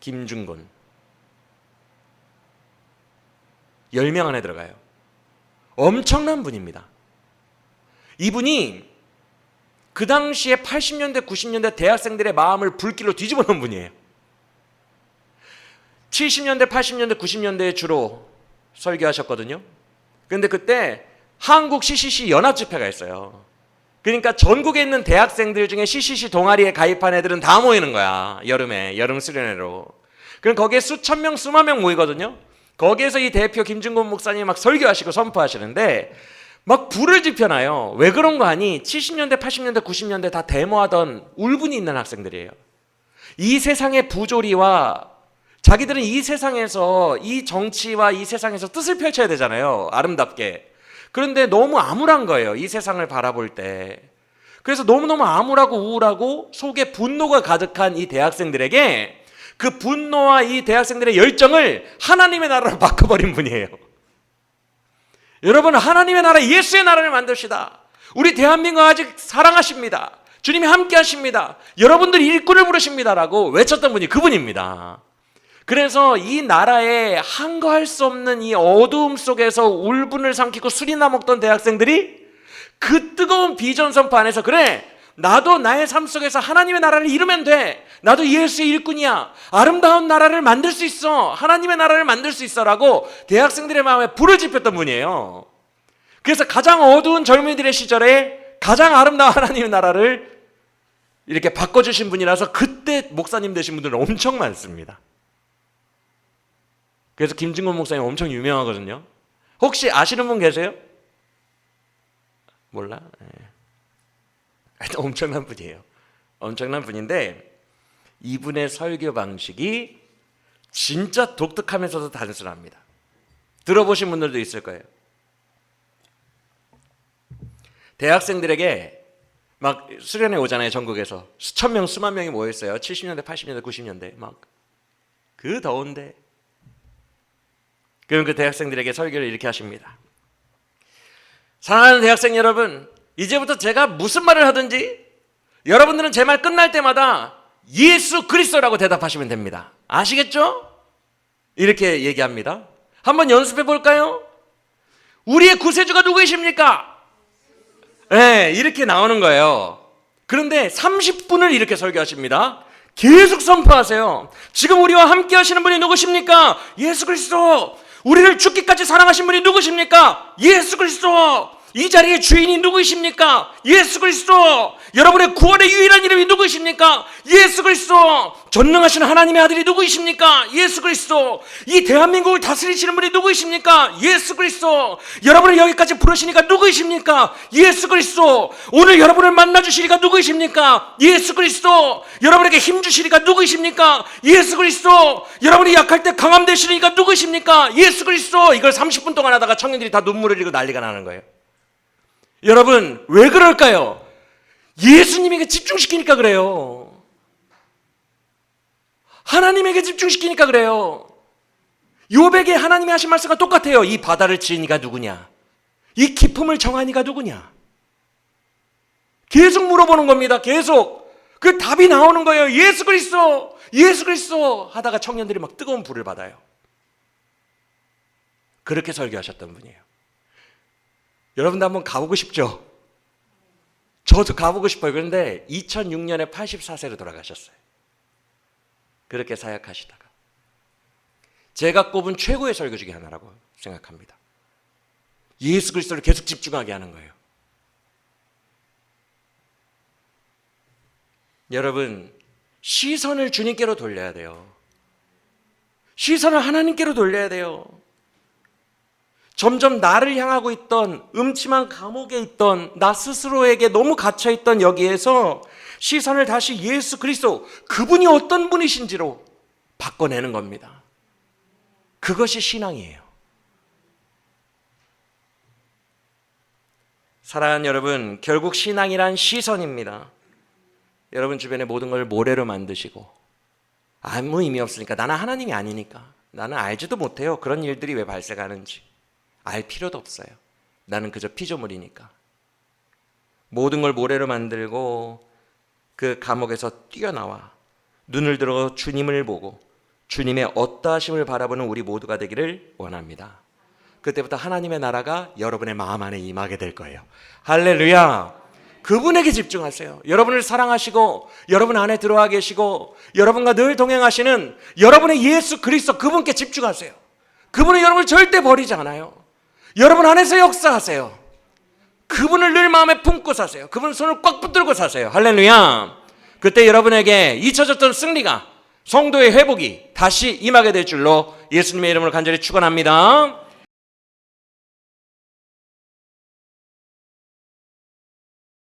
김준곤 10명 안에 들어가요. 엄청난 분입니다. 이분이 그 당시에 80년대, 90년대 대학생들의 마음을 불길로 뒤집어 놓은 분이에요. 70년대, 80년대, 90년대에 주로 설교하셨거든요. 그런데 그때 한국 CCC 연합집회가 있어요. 그러니까 전국에 있는 대학생들 중에 CCC 동아리에 가입한 애들은 다 모이는 거야. 여름에, 여름 수련회로. 그럼 거기에 수천 명, 수만 명 모이거든요. 거기에서 이 대표 김준곤 목사님이 막 설교하시고 선포하시는데 막 불을 지펴놔요. 왜 그런 거 아니? 70년대, 80년대, 90년대 다 데모하던 울분이 있는 학생들이에요. 이 세상의 부조리와 자기들은 이 세상에서 이 정치와 이 세상에서 뜻을 펼쳐야 되잖아요. 아름답게. 그런데 너무 암울한 거예요. 이 세상을 바라볼 때. 그래서 너무너무 암울하고 우울하고 속에 분노가 가득한 이 대학생들에게 그 분노와 이 대학생들의 열정을 하나님의 나라로 바꿔버린 분이에요. 여러분, 하나님의 나라, 예수의 나라를 만듭시다. 우리 대한민국 아직 사랑하십니다. 주님이 함께 하십니다. 여러분들이 일꾼을 부르십니다라고 외쳤던 분이 그분입니다. 그래서 이 나라에 한거할 수 없는 이 어두움 속에서 울분을 삼키고 술이나 먹던 대학생들이 그 뜨거운 비전 선포 안에서 그래, 나도 나의 삶 속에서 하나님의 나라를 이루면 돼. 나도 예수의 일꾼이야. 아름다운 나라를 만들 수 있어. 하나님의 나라를 만들 수 있어라고 대학생들의 마음에 불을 지폈던 분이에요. 그래서 가장 어두운 젊은이들의 시절에 가장 아름다운 하나님의 나라를 이렇게 바꿔주신 분이라서 그때 목사님 되신 분들은 엄청 많습니다. 그래서 김준곤 목사님 엄청 유명하거든요. 혹시 아시는 분 계세요? 몰라? 네. 엄청난 분이에요. 엄청난 분인데 이분의 설교 방식이 진짜 독특하면서도 단순합니다. 들어보신 분들도 있을 거예요. 대학생들에게 막 수련회 오잖아요. 전국에서 수천 명, 수만 명이 모였어요. 70년대, 80년대, 90년대 막 그 더운데. 그럼 그 대학생들에게 설교를 이렇게 하십니다. 사랑하는 대학생 여러분, 이제부터 제가 무슨 말을 하든지 여러분들은 제 말 끝날 때마다 예수 그리스도라고 대답하시면 됩니다. 아시겠죠? 이렇게 얘기합니다. 한번 연습해 볼까요? 우리의 구세주가 누구이십니까? 네, 이렇게 나오는 거예요. 그런데 30분을 이렇게 설교하십니다. 계속 선포하세요. 지금 우리와 함께 하시는 분이 누구십니까? 예수 그리스도. 우리를 죽기까지 사랑하신 분이 누구십니까? 예수 그리스도. 이 자리의 주인이 누구이십니까? 예수 그리스도. 여러분의 구원의 유일한 이름이 누구이십니까? 예수 그리스도. 전능하신 하나님의 아들이 누구이십니까? 예수 그리스도. 이 대한민국을 다스리시는 분이 누구이십니까? 예수 그리스도. 여러분을 여기까지 부르시니까 누구이십니까? 예수 그리스도. 오늘 여러분을 만나주시니까 누구이십니까? 예수 그리스도. 여러분에게 힘주시니까 누구이십니까? 예수 그리스도. 여러분이 약할 때 강함 되시니까 누구이십니까? 예수 그리스도. 이걸 30분 동안 하다가 청년들이 다 눈물을 흘리고 난리가 나는 거예요. 여러분, 왜 그럴까요? 예수님에게 집중시키니까 그래요. 하나님에게 집중시키니까 그래요. 욥에게 하나님이 하신 말씀과 똑같아요. 이 바다를 지은 이가 누구냐? 이 깊음을 정한 이가 누구냐? 계속 물어보는 겁니다. 계속. 그 답이 나오는 거예요. 예수 그리스도, 예수 그리스도 하다가 청년들이 막 뜨거운 불을 받아요. 그렇게 설교하셨던 분이에요. 여러분도 한번 가보고 싶죠? 저도 가보고 싶어요. 그런데 2006년에 84세로 돌아가셨어요. 그렇게 사역하시다가 제가 꼽은 최고의 설교 중에 하나라고 생각합니다. 예수 그리스도를 계속 집중하게 하는 거예요. 여러분, 시선을 주님께로 돌려야 돼요. 시선을 하나님께로 돌려야 돼요. 점점 나를 향하고 있던 음침한 감옥에 있던 나 스스로에게 너무 갇혀있던 여기에서 시선을 다시 예수 그리스도, 그분이 어떤 분이신지로 바꿔내는 겁니다. 그것이 신앙이에요. 사랑하는 여러분, 결국 신앙이란 시선입니다. 여러분 주변의 모든 걸 모래로 만드시고 아무 의미 없으니까, 나는 하나님이 아니니까, 나는 알지도 못해요. 그런 일들이 왜 발생하는지 알 필요도 없어요. 나는 그저 피조물이니까. 모든 걸 모래로 만들고 그 감옥에서 뛰어나와 눈을 들어 주님을 보고 주님의 어떠하심을 바라보는 우리 모두가 되기를 원합니다. 그때부터 하나님의 나라가 여러분의 마음 안에 임하게 될 거예요. 할렐루야. 그분에게 집중하세요. 여러분을 사랑하시고 여러분 안에 들어와 계시고 여러분과 늘 동행하시는 여러분의 예수 그리스도, 그분께 집중하세요. 그분은 여러분을 절대 버리지 않아요. 여러분 안에서 역사하세요. 그분을 늘 마음에 품고 사세요. 그분 손을 꽉 붙들고 사세요. 할렐루야. 그때 여러분에게 잊혀졌던 승리가, 성도의 회복이 다시 임하게 될 줄로 예수님의 이름으로 간절히 축원합니다.